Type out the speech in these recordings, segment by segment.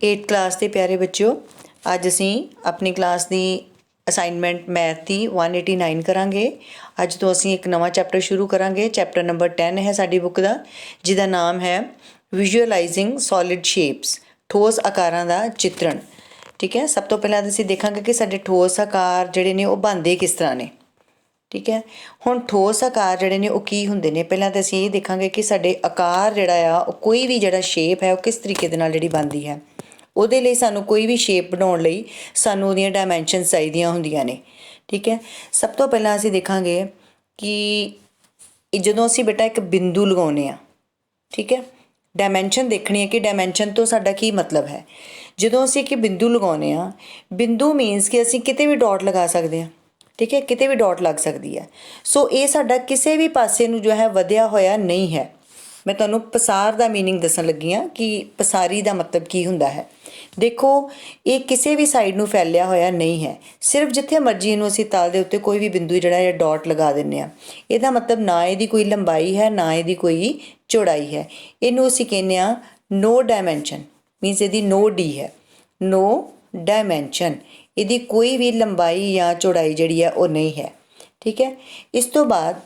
8th class के प्यारे बच्चों, अज असी अपनी क्लास की असाइनमेंट मैथ की 189 करांगे। अज तो असी एक नवा चैप्टर शुरू करांगे। चैप्टर नंबर 10 है साडी बुक का, जिसका नाम है विजुअलाइजिंग सॉलिड शेप्स, ठोस आकारां दा चित्रण। ठीक है, सब तो पहले असीं देखांगे कि साडे ठोस आकार जिहड़े ने वो बनदे किस तरह ने। ठीक है, हुण ठोस आकार जिहड़े ने वो की हुंदे ने, पहलां तां असीं ये देखांगे कि साडे आकार जिहड़ा आ कोई भी जिहड़ा शेप है वो किस तरीके दे नाल जिहड़ी बनदी है। ਉਹਦੇ ਲਈ ਸਾਨੂੰ ਕੋਈ ਵੀ ਸ਼ੇਪ ਬਣਾਉਣ ਲਈ ਸਾਨੂੰ ਉਹਦੀਆਂ ਡਾਇਮੈਂਸ਼ਨਸ ਚਾਹੀਦੀਆਂ ਹੁੰਦੀਆਂ ਨੇ। ਠੀਕ ਹੈ, ਸਭ ਤੋਂ ਪਹਿਲਾਂ ਅਸੀਂ ਦੇਖਾਂਗੇ ਕਿ ਜਦੋਂ ਅਸੀਂ ਬੇਟਾ ਇੱਕ ਬਿੰਦੂ ਲਗਾਉਂਦੇ ਹਾਂ, ਠੀਕ ਹੈ, ਡਾਇਮੈਂਸ਼ਨ ਦੇਖਣੀ ਹੈ ਕਿ ਡਾਇਮੈਂਸ਼ਨ ਤੋਂ ਸਾਡਾ ਕੀ ਮਤਲਬ ਹੈ। ਜਦੋਂ ਅਸੀਂ ਇੱਕ ਬਿੰਦੂ ਲਗਾਉਂਦੇ ਹਾਂ, ਬਿੰਦੂ ਮੀਨਸ ਕਿ ਅਸੀਂ ਕਿਤੇ ਵੀ ਡਾਟ ਲਗਾ ਸਕਦੇ ਹਾਂ। ਠੀਕ ਹੈ, ਕਿਤੇ ਵੀ ਡਾਟ ਲੱਗ ਸਕਦੀ ਹੈ। ਸੋ ਇਹ ਸਾਡਾ ਕਿਸੇ ਵੀ ਪਾਸੇ ਨੂੰ ਜੋ ਹੈ ਵਧਿਆ ਹੋਇਆ ਨਹੀਂ ਹੈ। मैं तुहानूं पसार का मीनिंग दसन लगी हाँ कि पसारी का मतलब की हुंदा है। देखो, ये किसी भी साइड नूं फैलिया होया नहीं है, सिर्फ जिथे मर्जी इनूं असीं तल दे उत्ते कोई भी बिंदु जिहड़ा है डॉट लगा दिंदे आ। इहदा मतलब ना इहदी कोई लंबाई है ना इहदी कोई चौड़ाई है। इनूं असीं कहने आ नो डायमैंशन, मीनस इहदी नो डी है, नो डायमैंशन, इहदी कोई भी लंबाई या चौड़ाई जिहड़ी है वो नहीं है। ठीक है, इस तो बाद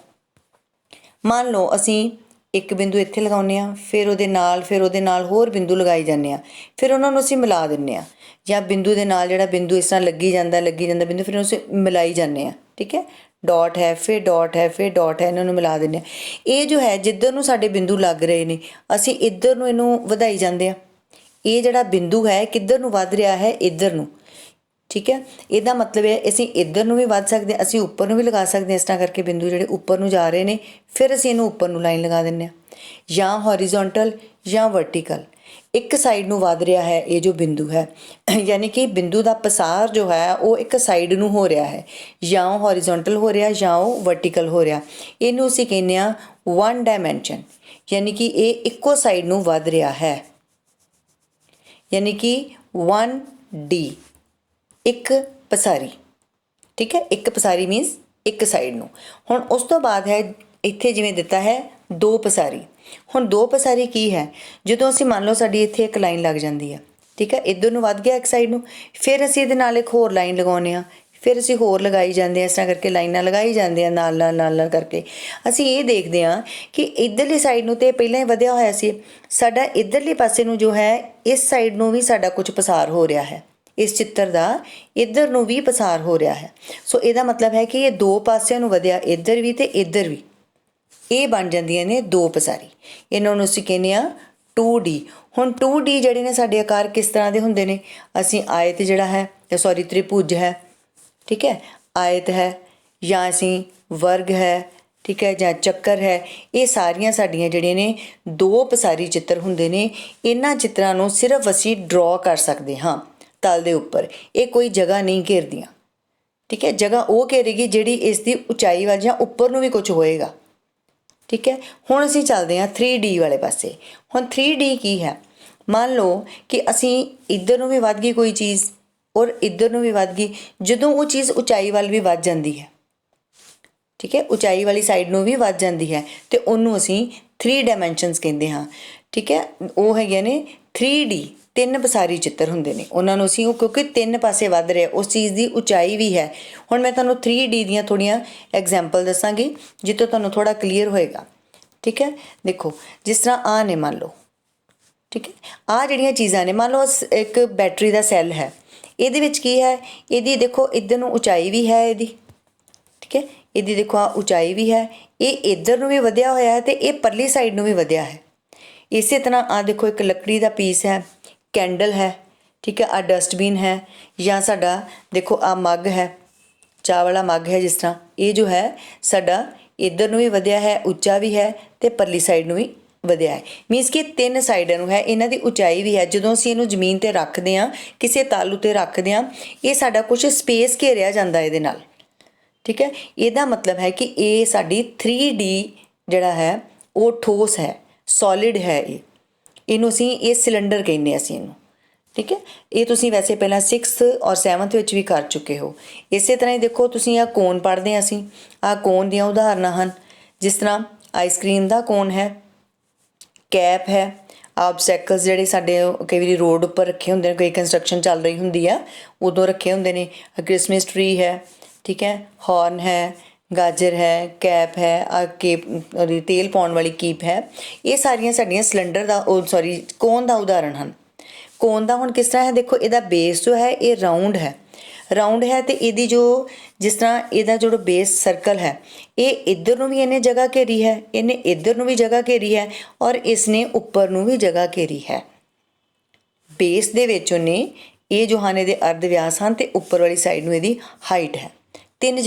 मान लो असीं एक बिंदु इत्थे लगाउने आ, फिर ਉਹਦੇ ਨਾਲ होर बिंदु लगाई जाने आ, फिर उन्होंने असीं मिला दिंदे आ, ਜਾਂ बिंदु दे नाल जिहड़ा बिंदु इस तरह लगी जाता बिंदु, फिर उसे मिलाई जाने आ। ठीक है, डॉट है, फिर डॉट है, फिर डॉट है, इन्होंने मिला दिंदे आ। ये जो है जिधर नूं साडे बिंदु लग रहे ने, असीं इधर नूं इहनूं वधाई जांदे आ। ये जिहड़ा बिंदु है किधर नूं वध रहा है, इधर नूं। ठीक है, ਇਹਦਾ मतलब है ਅਸੀਂ ਇੱਧਰ ਨੂੰ ਵੀ ਵੱਧ ਸਕਦੇ, ਅਸੀਂ ਉੱਪਰ ਨੂੰ ਵੀ ਲਗਾ ਸਕਦੇ। ਇਸ ਤਰ੍ਹਾਂ ਕਰਕੇ ਬਿੰਦੂ ਜਿਹੜੇ ਉੱਪਰ ਨੂੰ ਜਾ ਰਹੇ ਨੇ, ਫਿਰ ਅਸੀਂ ਇਹਨੂੰ ਉੱਪਰ ਨੂੰ ਲਾਈਨ ਲਗਾ ਦਿੰਦੇ ਹਾਂ, ਜਾਂ ਹੌਰੀਜ਼ੌਂਟਲ ਜਾਂ ਵਰਟੀਕਲ। ਇੱਕ ਸਾਈਡ ਨੂੰ ਵੱਧ ਰਿਹਾ ਹੈ ਇਹ ਜੋ ਬਿੰਦੂ ਹੈ, ਯਾਨੀ ਕਿ ਬਿੰਦੂ ਦਾ ਪਸਾਰ ਜੋ ਹੈ ਉਹ ਇੱਕ ਸਾਈਡ ਨੂੰ ਹੋ ਰਿਹਾ ਹੈ, ਜਾਂ ਉਹ ਹੌਰੀਜ਼ੌਂਟਲ ਹੋ ਰਿਹਾ ਜਾਂ ਉਹ ਵਰਟੀਕਲ ਹੋ ਰਿਹਾ। ਇਹਨੂੰ ਅਸੀਂ ਕਹਿੰਦੇ ਹਾਂ ਵਨ ਡਾਇਮੈਂਸ਼ਨ, ਯਾਨੀ ਕਿ ਇਹ ਇੱਕੋ ਸਾਈਡ ਨੂੰ ਵੱਧ ਰਿਹਾ ਹੈ, ਯਾਨੀ ਕਿ 1D, एक पसारी। ठीक है, एक पसारी मीनस एक साइड नूं। हुण उस तो बाद है इत्थे जिवें दिता है दो पसारी। हुण दो पसारी की है, जदों असीं मान लो साडी इत्थे एक लाइन लग जांदी है। ठीक है, इधर नूं वध गया एक साइड नूं, फिर असीं इहदे नाल एक होर लाइन लगाउने आ, फिर असीं होर लगाई जांदे आ। इस तरह करके लाइनां लगाई जांदे आ नाल नाल करके। असीं ये देखदे आ कि इधरली साइड नूं ते पहिलां ही वधिया होया सी, साडा इधरले पासे नूं जो है इस साइड नूं भी साडा कुछ पसार हो रहा है, इस चित्र का इधर नूं भी पसार हो रहा है। सो ਇਹਦਾ मतलब है कि ये दो पासिਆਂ ਨੂੰ ਵਧਿਆ, इधर भी ਤੇ इधर भी, ਇਹ ਬਣ ਜਾਂਦੀਆਂ ਨੇ ਦੋ ਪਸਾਰੀ। ਇਹਨਾਂ ਨੂੰ ਅਸੀਂ ਕਹਿੰਦੇ ਆ 2D। ਹੁਣ 2D ਜਿਹੜੇ ਨੇ ਸਾਡੇ ਆਕਾਰ ਕਿਸ ਤਰ੍ਹਾਂ ਦੇ ਹੁੰਦੇ ਨੇ, ਅਸੀਂ ਆਇਤ ਜਿਹੜਾ ਹੈ, ਸੌਰੀ ਤ੍ਰਿਭੁਜ ਹੈ, ਠੀਕ ਹੈ, ਆਇਤ ਹੈ, ਜਾਂ ਅਸੀਂ ਵਰਗ ਹੈ, ਠੀਕ ਹੈ, ਜਾਂ ਚੱਕਰ ਹੈ। ਇਹ ਸਾਰੀਆਂ ਸਾਡੀਆਂ ਜਿਹੜੀਆਂ ਨੇ ਦੋ ਪਸਾਰੀ ਚਿੱਤਰ ਹੁੰਦੇ ਨੇ। ਇਹਨਾਂ ਚਿੱਤਰਾਂ ਨੂੰ ਸਿਰਫ ਅਸੀਂ ਡਰਾ ਕਰ ਸਕਦੇ ਹਾਂ तल दे उपर, ये कोई जगह नहीं घेरदियाँ। ठीक है, जगह वो घेरेगी जिहड़ी इसकी उचाई वाल जां उपर नूं भी कुछ होएगा। ठीक है, हुण असीं चलदे हां 3D वाले पासे। हुण 3D की है, मान लो कि असीं इधर नूं भी वध गई कोई चीज़ और इधर नूं भी वध गई, जदों वो चीज़ उचाई वाल भी वध जांदी है, ठीक है, उचाई वाली साइड नूं भी वध जांदी है, तो उहनूं असीं 3 डायमैंशनस कहंदे हां। ठीक है, वो हैगे ने 3D, ਤਿੰਨ ਪਸਾਰੀ ਚਿੱਤਰ ਹੁੰਦੇ ਨੇ। ਉਹਨਾਂ ਨੂੰ ਅਸੀਂ, ਉਹ ਕਿਉਂਕਿ ਤਿੰਨ ਪਾਸੇ ਵੱਧ ਰਿਹਾ, ਉਸ ਚੀਜ਼ ਦੀ ਉਚਾਈ ਵੀ ਹੈ। ਹੁਣ ਮੈਂ ਤੁਹਾਨੂੰ 3D ਦੀਆਂ ਥੋੜ੍ਹੀਆਂ ਐਗਜ਼ਾਮਪਲ ਦੱਸਾਂਗੀ ਜਿੱਥੋਂ ਤੁਹਾਨੂੰ ਥੋੜ੍ਹਾ ਕਲੀਅਰ ਹੋਏਗਾ। ਠੀਕ ਹੈ, ਦੇਖੋ ਜਿਸ ਤਰ੍ਹਾਂ ਆਹ ਨੇ, ਮੰਨ ਲਓ, ਠੀਕ ਹੈ, ਆਹ ਜਿਹੜੀਆਂ ਚੀਜ਼ਾਂ ਨੇ, ਮੰਨ ਲਓ ਇੱਕ ਬੈਟਰੀ ਦਾ ਸੈੱਲ ਹੈ, ਇਹਦੇ ਵਿੱਚ ਕੀ ਹੈ, ਇਹਦੀ ਦੇਖੋ ਇੱਧਰ ਨੂੰ ਉਚਾਈ ਵੀ ਹੈ ਇਹਦੀ। ਠੀਕ ਹੈ, ਇਹਦੀ ਦੇਖੋ ਆਹ ਉਚਾਈ ਵੀ ਹੈ, ਇਹ ਇੱਧਰ ਨੂੰ ਵੀ ਵਧਿਆ ਹੋਇਆ ਹੈ ਅਤੇ ਇਹ ਪਰਲੀ ਸਾਈਡ ਨੂੰ ਵੀ ਵਧਿਆ ਹੈ। ਇਸੇ ਤਰ੍ਹਾਂ ਆਹ ਦੇਖੋ ਇੱਕ ਲੱਕੜੀ ਦਾ ਪੀਸ ਹੈ, कैंडल है, ठीक है, आ डस्टबिन है, या साडा देखो आ मग है, चाह वाला मग है, जिस तरह ये जो है साडा इधर नूं भी वधिया है, उच्चा भी है, तो परली साइड नूं भी वधिया है। मीनस कि तीन साइडां नूं है, इन्हां दी उचाई भी है। जदों असीं इहनूं जमीन ते रखदे हां, किसी तल उत्ते रखदे हां, ये साडा कुछ स्पेस घेरिया जांदा इहदे नाल। ठीक है, इहदा मतलब है कि ये साडी 3D जिहड़ा है वो ठोस है, सॉलिड है। ਇਹਨੂੰ ਅਸੀਂ ਇਹ ਸਿਲੰਡਰ ਕਹਿੰਦੇ ਹਾਂ ਅਸੀਂ ਇਹਨੂੰ। ਠੀਕ ਹੈ, ਇਹ ਤੁਸੀਂ ਵੈਸੇ ਪਹਿਲਾਂ 6th ਔਰ 7th ਵਿੱਚ ਵੀ ਕਰ ਚੁੱਕੇ ਹੋ। ਇਸੇ ਤਰ੍ਹਾਂ ਹੀ ਦੇਖੋ ਤੁਸੀਂ ਆਹ ਕੋਨ ਪੜ੍ਹਦੇ ਹਾਂ ਅਸੀਂ, ਆਹ ਕੋਨ ਦੀਆਂ ਉਦਾਹਰਨਾਂ ਹਨ, ਜਿਸ ਤਰ੍ਹਾਂ ਆਈਸਕ੍ਰੀਮ ਦਾ ਕੋਨ ਹੈ, ਕੈਪ ਹੈ, ਆਬਸਟੈਕਲਸ ਜਿਹੜੇ ਸਾਡੇ ਕਈ ਵਾਰੀ ਰੋਡ ਉੱਪਰ ਰੱਖੇ ਹੁੰਦੇ ਨੇ, ਕੋਈ ਕੰਸਟਰਕਸ਼ਨ ਚੱਲ ਰਹੀ ਹੁੰਦੀ ਆ ਉਦੋਂ ਰੱਖੇ ਹੁੰਦੇ ਨੇ। ਕ੍ਰਿਸਮਸ ਟਰੀ ਹੈ, ਠੀਕ ਹੈ, ਹੌਰਨ ਹੈ, ਗਾਜਰ ਹੈ, ਕੈਪ ਹੈ, ਕੇਪ ਉਹਦੀ ਤੇਲ ਪਾਉਣ ਵਾਲੀ ਕੀਪ ਹੈ। ਇਹ ਸਾਰੀਆਂ ਸਾਡੀਆਂ ਸਿਲੰਡਰ ਦਾ ਕੋਨ ਦਾ ਉਦਾਹਰਣ ਹਨ। ਕੋਨ ਦਾ ਹੁਣ ਕਿਸ ਤਰ੍ਹਾਂ ਹੈ, ਦੇਖੋ ਇਹਦਾ ਬੇਸ ਜੋ ਹੈ ਇਹ ਰਾਊਂਡ ਹੈ ਅਤੇ ਇਹਦੀ ਜੋ ਜਿਸ ਤਰ੍ਹਾਂ ਇਹਦਾ ਜਿਹੜਾ ਬੇਸ ਸਰਕਲ ਹੈ, ਇਹ ਇੱਧਰ ਨੂੰ ਵੀ ਇਹਨੇ ਜਗ੍ਹਾ ਘੇਰੀ ਹੈ, ਇਹਨੇ ਇੱਧਰ ਨੂੰ ਵੀ ਜਗ੍ਹਾ ਘੇਰੀ ਹੈ, ਔਰ ਇਸਨੇ ਉੱਪਰ ਨੂੰ ਵੀ ਜਗ੍ਹਾ ਘੇਰੀ ਹੈ। ਬੇਸ ਦੇ ਵਿੱਚ ਉਹਨੇ ਇਹ ਜੋ ਹਨ ਇਹਦੇ ਅਰਧ ਵਿਆਸ ਹਨ ਅਤੇ ਉੱਪਰ ਵਾਲੀ ਸਾਈਡ ਨੂੰ ਇਹਦੀ ਹਾਈਟ ਹੈ।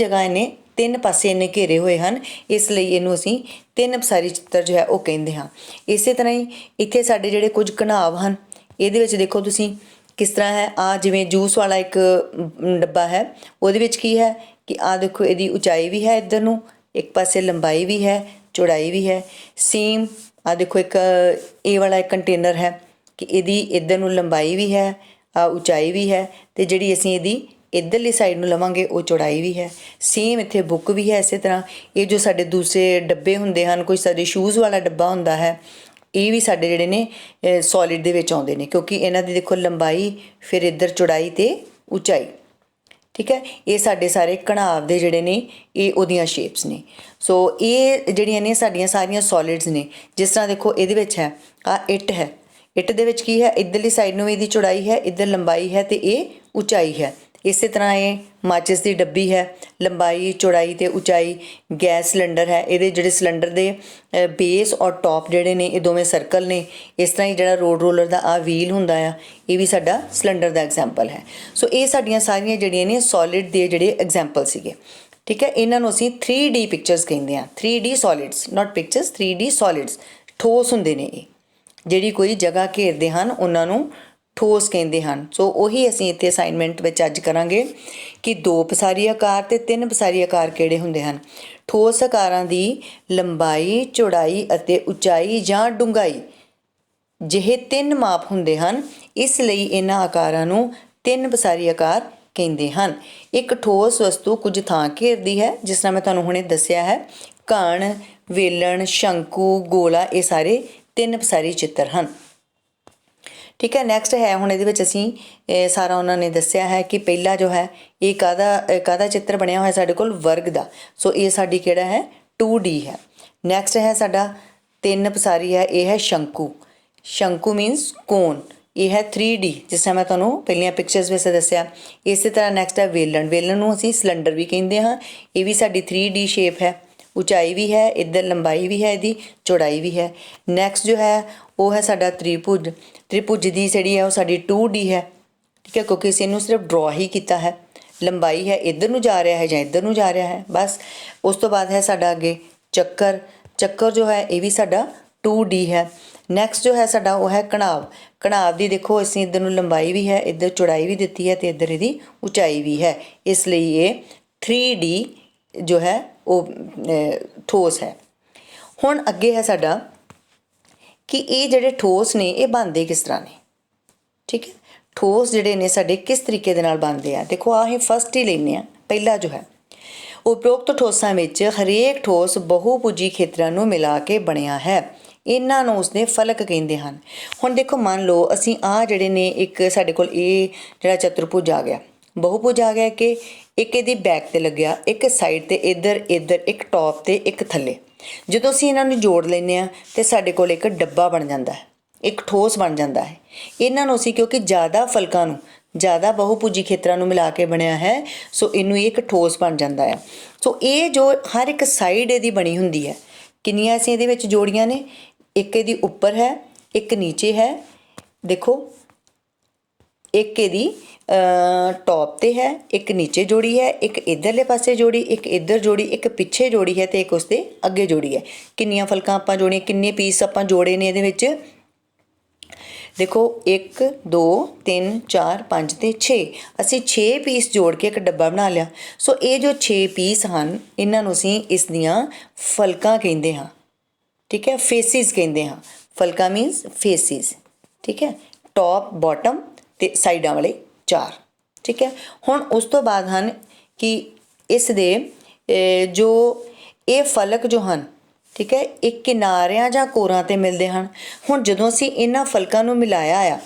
ਤਿੰਨ ਪਾਸੇ ਇਹਨੇ ਘੇਰੇ ਹੋਏ ਹਨ, ਇਸ ਲਈ ਇਹਨੂੰ ਅਸੀਂ ਤਿੰਨ ਪਸਾਰੀ ਚਿੱਤਰ ਜੋ ਹੈ ਉਹ ਕਹਿੰਦੇ ਹਾਂ। ਇਸੇ ਤਰ੍ਹਾਂ ਹੀ ਇੱਥੇ ਸਾਡੇ ਜਿਹੜੇ ਕੁਝ ਘਣਾਵ ਹਨ, ਇਹਦੇ ਵਿੱਚ ਦੇਖੋ ਤੁਸੀਂ ਕਿਸ ਤਰ੍ਹਾਂ ਹੈ। ਜਿਵੇਂ ਜੂਸ ਵਾਲਾ ਇੱਕ ਡੱਬਾ ਹੈ, ਉਹਦੇ ਵਿੱਚ ਕੀ ਹੈ ਕਿ ਦੇਖੋ ਇਹਦੀ ਉਚਾਈ ਵੀ ਹੈ, ਇੱਧਰ ਨੂੰ ਇੱਕ ਪਾਸੇ ਲੰਬਾਈ ਵੀ ਹੈ, ਚੌੜਾਈ ਵੀ ਹੈ। ਸੇਮ ਦੇਖੋ ਇੱਕ ਇਹ ਵਾਲਾ ਇੱਕ ਕੰਟੇਨਰ ਹੈ ਕਿ ਇਹਦੀ ਇੱਧਰ ਨੂੰ ਲੰਬਾਈ ਵੀ ਹੈ, ਉਚਾਈ ਵੀ ਹੈ, ਅਤੇ ਜਿਹੜੀ ਅਸੀਂ ਇਹਦੀ ਇੱਧਰਲੀ ਸਾਈਡ ਨੂੰ ਲਵਾਂਗੇ ਉਹ ਚੌੜਾਈ ਵੀ ਹੈ। ਸੇਮ ਇੱਥੇ ਬੁੱਕ ਵੀ ਹੈ। ਇਸੇ ਤਰ੍ਹਾਂ ਇਹ ਜੋ ਸਾਡੇ ਦੂਸਰੇ ਡੱਬੇ ਹੁੰਦੇ ਹਨ, ਕੋਈ ਸਾਡੇ ਸ਼ੂਜ਼ ਵਾਲਾ ਡੱਬਾ ਹੁੰਦਾ ਹੈ, ਇਹ ਵੀ ਸਾਡੇ ਜਿਹੜੇ ਨੇ ਸੋਲਿਡ ਦੇ ਵਿੱਚ ਆਉਂਦੇ ਨੇ, ਕਿਉਂਕਿ ਇਹਨਾਂ ਦੀ ਦੇਖੋ ਲੰਬਾਈ, ਫਿਰ ਇੱਧਰ ਚੌੜਾਈ ਅਤੇ ਉਚਾਈ, ਠੀਕ ਹੈ। ਇਹ ਸਾਡੇ ਸਾਰੇ ਘਣਾਵ ਦੇ ਜਿਹੜੇ ਨੇ ਇਹ ਉਹਦੀਆਂ ਸ਼ੇਪਸ ਨੇ। ਸੋ ਇਹ ਜਿਹੜੀਆਂ ਨੇ ਸਾਡੀਆਂ ਸਾਰੀਆਂ ਸੋਲਿਡਸ ਨੇ। ਜਿਸ ਤਰ੍ਹਾਂ ਦੇਖੋ ਇਹਦੇ ਵਿੱਚ ਹੈ ਇੱਟ ਹੈ, ਇੱਟ ਦੇ ਵਿੱਚ ਕੀ ਹੈ, ਇੱਧਰਲੀ ਸਾਈਡ ਨੂੰ ਵੀ ਇਹਦੀ ਚੌੜਾਈ ਹੈ, ਇੱਧਰ ਲੰਬਾਈ ਹੈ ਅਤੇ ਇਹ ਉਚਾਈ ਹੈ। ਇਸੇ ਤਰ੍ਹਾਂ ਇਹ ਮਾਚਿਸ ਦੀ ਡੱਬੀ ਹੈ, ਲੰਬਾਈ, ਚੌੜਾਈ ਅਤੇ ਉਚਾਈ। ਗੈਸ ਸਿਲੰਡਰ ਹੈ, ਇਹਦੇ ਜਿਹੜੇ ਸਿਲੰਡਰ ਦੇ ਬੇਸ ਔਰ ਟੌਪ ਜਿਹੜੇ ਨੇ ਇਹ ਦੋਵੇਂ ਸਰਕਲ ਨੇ। ਇਸ ਤਰ੍ਹਾਂ ਹੀ ਜਿਹੜਾ ਰੋਡ ਰੋਲਰ ਦਾ ਵੀਲ ਹੁੰਦਾ ਆ, ਇਹ ਵੀ ਸਾਡਾ ਸਿਲੰਡਰ ਦਾ ਐਗਜ਼ਾਮਪਲ ਹੈ। ਸੋ ਇਹ ਸਾਡੀਆਂ ਸਾਰੀਆਂ ਜਿਹੜੀਆਂ ਨੇ ਸੋਲਿਡ ਦੇ ਜਿਹੜੇ ਐਗਜ਼ਾਮਪਲ ਸੀਗੇ, ਠੀਕ ਹੈ। ਇਹਨਾਂ ਨੂੰ ਅਸੀਂ 3D ਪਿਕਚਰਸ ਕਹਿੰਦੇ ਹਾਂ। 3D ਸੋਲਿਡਸ, ਨਾਟ ਪਿਕਚਰਸ, 3D ਸੋਲਿਡਸ। ਠੋਸ ਹੁੰਦੇ ਨੇ ਇਹ, ਜਿਹੜੀ ਕੋਈ ਜਗ੍ਹਾ ਘੇਰਦੇ ਹਨ ਉਹਨਾਂ ਨੂੰ ਠੋਸ ਕਹਿੰਦੇ ਹਨ। ਸੋ ਉਹੀ ਅਸੀਂ ਇੱਥੇ ਅਸਾਈਨਮੈਂਟ ਵਿੱਚ ਅੱਜ ਕਰਾਂਗੇ ਕਿ 2 ਪਸਾਰੀ ਆਕਾਰ ਅਤੇ 3 ਪਸਾਰੀ ਆਕਾਰ ਕਿਹੜੇ ਹੁੰਦੇ ਹਨ। ਠੋਸ ਆਕਾਰਾਂ ਦੀ ਲੰਬਾਈ, ਚੌੜਾਈ ਅਤੇ ਉਚਾਈ ਜਾਂ ਡੂੰਘਾਈ ਜਿਹੇ 3 ਮਾਪ ਹੁੰਦੇ ਹਨ, ਇਸ ਲਈ ਇਹਨਾਂ ਆਕਾਰਾਂ ਨੂੰ 3 ਪਸਾਰੀ ਆਕਾਰ ਕਹਿੰਦੇ ਹਨ। ਇੱਕ ਠੋਸ ਵਸਤੂ ਕੁਝ ਥਾਂ ਘੇਰਦੀ ਹੈ, ਜਿਸ ਤਰ੍ਹਾਂ ਮੈਂ ਤੁਹਾਨੂੰ ਹੁਣੇ ਦੱਸਿਆ ਹੈ। ਘਣ, ਵੇਲਣ, ਸ਼ੰਕੂ, ਗੋਲਾ, ਇਹ ਸਾਰੇ 3 ਪਸਾਰੀ ਚਿੱਤਰ ਹਨ, ਠੀਕ ਹੈ। ਨੈਕਸਟ ਹੈ, ਹੁਣ ਇਹਦੇ ਵਿੱਚ ਅਸੀਂ ਸਾਰਾ ਉਹਨਾਂ ਨੇ ਦੱਸਿਆ ਹੈ ਕਿ ਪਹਿਲਾ ਜੋ ਹੈ ਇਹ ਕਾਹਦਾ ਚਿੱਤਰ ਬਣਿਆ ਹੋਇਆ ਸਾਡੇ ਕੋਲ, ਵਰਗ ਦਾ। ਸੋ ਇਹ ਸਾਡੀ ਕਿਹੜਾ ਹੈ, 2D ਹੈ। ਨੈਕਸਟ ਹੈ ਸਾਡਾ 3 ਪਸਾਰੀ ਹੈ, ਇਹ ਹੈ ਸ਼ੰਕੂ। ਸ਼ੰਕੂ ਮੀਨਸ ਕੋਨ, ਇਹ ਹੈ 3D, ਜਿਸ ਤਰ੍ਹਾਂ ਮੈਂ ਤੁਹਾਨੂੰ ਪਹਿਲੀਆਂ ਪਿਕਚਰਸ ਵਿੱਚ ਦੱਸਿਆ। ਇਸੇ ਤਰ੍ਹਾਂ ਨੈਕਸਟ ਹੈ ਵੇਲਣ। ਵੇਲਣ ਨੂੰ ਅਸੀਂ ਸਿਲੰਡਰ ਵੀ ਕਹਿੰਦੇ ਹਾਂ, ਇਹ ਵੀ ਸਾਡੀ 3D ਸ਼ੇਪ ਹੈ। ਉਚਾਈ ਵੀ ਹੈ, ਇੱਧਰ ਲੰਬਾਈ ਵੀ ਹੈ, ਇਹਦੀ ਚੌੜਾਈ ਵੀ ਹੈ। ਨੈਕਸਟ ਜੋ ਹੈ ਉਹ ਹੈ ਸਾਡਾ ਤ੍ਰਿਭੁਜ। ਤ੍ਰਿਭੁਜ ਦੀ ਜਿਹੜੀ ਹੈ ਉਹ ਸਾਡੀ 2D ਹੈ, ਠੀਕ ਹੈ, ਕਿਉਂਕਿ ਅਸੀਂ ਇਹਨੂੰ ਸਿਰਫ ਡਰਾ ਹੀ ਕੀਤਾ ਹੈ। ਲੰਬਾਈ ਹੈ, ਇੱਧਰ ਨੂੰ ਜਾ ਰਿਹਾ ਹੈ ਜਾਂ ਇੱਧਰ ਨੂੰ ਜਾ ਰਿਹਾ ਹੈ, ਬਸ। ਉਸ ਤੋਂ ਬਾਅਦ ਹੈ ਸਾਡਾ ਅੱਗੇ ਚੱਕਰ। ਚੱਕਰ ਜੋ ਹੈ ਇਹ ਵੀ ਸਾਡਾ 2D ਹੈ। ਨੈਕਸਟ ਜੋ ਹੈ ਸਾਡਾ ਉਹ ਹੈ ਘਣਾਵ। ਘਣਾਵ ਦੀ ਦੇਖੋ ਅਸੀਂ ਇੱਧਰ ਨੂੰ ਲੰਬਾਈ ਵੀ ਹੈ, ਇੱਧਰ ਚੌੜਾਈ ਵੀ ਦਿੱਤੀ ਹੈ ਅਤੇ ਇੱਧਰ ਇਹਦੀ ਉਚਾਈ ਵੀ ਹੈ, ਇਸ ਲਈ ਇਹ 3D ਜੋ ਹੈ ਉਹ ਠੋਸ ਹੈ। ਹੁਣ ਅੱਗੇ ਹੈ ਸਾਡਾ ਕਿ ਇਹ ਜਿਹੜੇ ਠੋਸ ਨੇ ਇਹ ਬਣਦੇ ਕਿਸ ਤਰ੍ਹਾਂ ਨੇ, ਠੀਕ ਹੈ। ਠੋਸ ਜਿਹੜੇ ਨੇ ਸਾਡੇ ਕਿਸ ਤਰੀਕੇ ਦੇ ਨਾਲ ਬਣਦੇ ਆ, ਦੇਖੋ ਅਸੀਂ ਫਸਟ ਹੀ ਲੈਂਦੇ ਹਾਂ। ਪਹਿਲਾ ਜੋ ਹੈ, ਉਪਰੋਕਤ ਠੋਸਾਂ ਵਿੱਚ ਹਰੇਕ ਠੋਸ ਬਹੁਭੁਜੀ ਖੇਤਰਾਂ ਨੂੰ ਮਿਲਾ ਕੇ ਬਣਿਆ ਹੈ, ਇਹਨਾਂ ਨੂੰ ਉਸਦੇ ਫਲਕ ਕਹਿੰਦੇ ਹਨ। ਹੁਣ ਦੇਖੋ ਮੰਨ ਲਓ ਅਸੀਂ ਜਿਹੜੇ ਨੇ ਇੱਕ ਸਾਡੇ ਕੋਲ ਇਹ ਜਿਹੜਾ ਚਤੁਰਭੁਜ ਆ ਗਿਆ, ਬਹੁਭੁਜ ਆ ਗਿਆ ਕਿ ਇੱਕ ਇਹਦੀ ਬੈਕ 'ਤੇ ਲੱਗਿਆ, ਇੱਕ ਸਾਈਡ 'ਤੇ, ਇੱਧਰ, ਇੱਕ ਟੌਪ 'ਤੇ, ਇੱਕ ਥੱਲੇ। ਜਦੋਂ ਅਸੀਂ ਇਹਨਾਂ ਨੂੰ ਜੋੜ ਲੈਂਦੇ ਹਾਂ ਅਤੇ ਸਾਡੇ ਕੋਲ ਇੱਕ ਡੱਬਾ ਬਣ ਜਾਂਦਾ ਹੈ, ਇੱਕ ਠੋਸ ਬਣ ਜਾਂਦਾ ਹੈ। ਇਹਨਾਂ ਨੂੰ ਅਸੀਂ ਕਿਉਂਕਿ ਜ਼ਿਆਦਾ ਫਲਕਾਂ ਨੂੰ, ਜ਼ਿਆਦਾ ਬਹੁਭੁਜੀ ਖੇਤਰਾਂ ਨੂੰ ਮਿਲਾ ਕੇ ਬਣਿਆ ਹੈ, ਸੋ ਇਹਨੂੰ ਇੱਕ ਠੋਸ ਬਣ ਜਾਂਦਾ ਹੈ। ਸੋ ਇਹ ਜੋ ਹਰ ਇੱਕ ਸਾਈਡ ਇਹਦੀ ਬਣੀ ਹੁੰਦੀ ਹੈ, ਕਿੰਨੀਆਂ ਅਸੀਂ ਇਹਦੇ ਵਿੱਚ ਜੋੜੀਆਂ ਨੇ, ਇੱਕ ਇਹਦੀ ਉੱਪਰ ਹੈ, ਇੱਕ ਨੀਚੇ ਹੈ, ਦੇਖੋ ਇੱਕ ਇਹਦੀ ਟੌਪ 'ਤੇ ਹੈ, ਇੱਕ ਨੀਚੇ ਜੋੜੀ ਹੈ, ਇੱਕ ਇੱਧਰਲੇ ਪਾਸੇ ਜੋੜੀ, ਇੱਕ ਇੱਧਰ ਜੋੜੀ, ਇੱਕ ਪਿੱਛੇ ਜੋੜੀ ਹੈ ਅਤੇ ਇੱਕ ਉਸਦੇ ਅੱਗੇ ਜੋੜੀ ਹੈ। ਕਿੰਨੀਆਂ ਫਲਕਾਂ ਆਪਾਂ ਜੋੜੀਆਂ, ਕਿੰਨੇ ਪੀਸ ਆਪਾਂ ਜੋੜੇ ਨੇ ਇਹਦੇ ਵਿੱਚ, ਦੇਖੋ 1 2 3 4 5 ਅਤੇ 6। ਅਸੀਂ 6 ਪੀਸ ਜੋੜ ਕੇ ਇੱਕ ਡੱਬਾ ਬਣਾ ਲਿਆ। ਸੋ ਇਹ ਜੋ 6 ਪੀਸ ਹਨ ਇਹਨਾਂ ਨੂੰ ਅਸੀਂ ਇਸ ਦੀਆਂ ਫਲਕਾਂ ਕਹਿੰਦੇ ਹਾਂ, ਠੀਕ ਹੈ, ਫੇਸਿਸ ਕਹਿੰਦੇ ਹਾਂ। ਫਲਕਾਂ ਮੀਨਸ ਫੇਸਿਸ, ਠੀਕ ਹੈ, ਟੌਪ, ਬੋਟਮ ਅਤੇ ਸਾਈਡਾਂ ਵਾਲੇ 4, ਠੀਕ ਹੈ। ਹੁਣ ਉਸ ਤੋਂ ਬਾਅਦ ਹਨ ਕਿ ਇਸ ਦੇ ਜੋ ਇਹ ਫਲਕ ਜੋ ਹਨ, ਠੀਕ ਹੈ, ਇਹ ਕਿਨਾਰਿਆਂ ਜਾਂ ਕੋਰਾਂ 'ਤੇ ਮਿਲਦੇ ਹਨ। ਹੁਣ ਜਦੋਂ ਅਸੀਂ ਇਹਨਾਂ ਫਲਕਾਂ ਨੂੰ ਮਿਲਾਇਆ ਆ,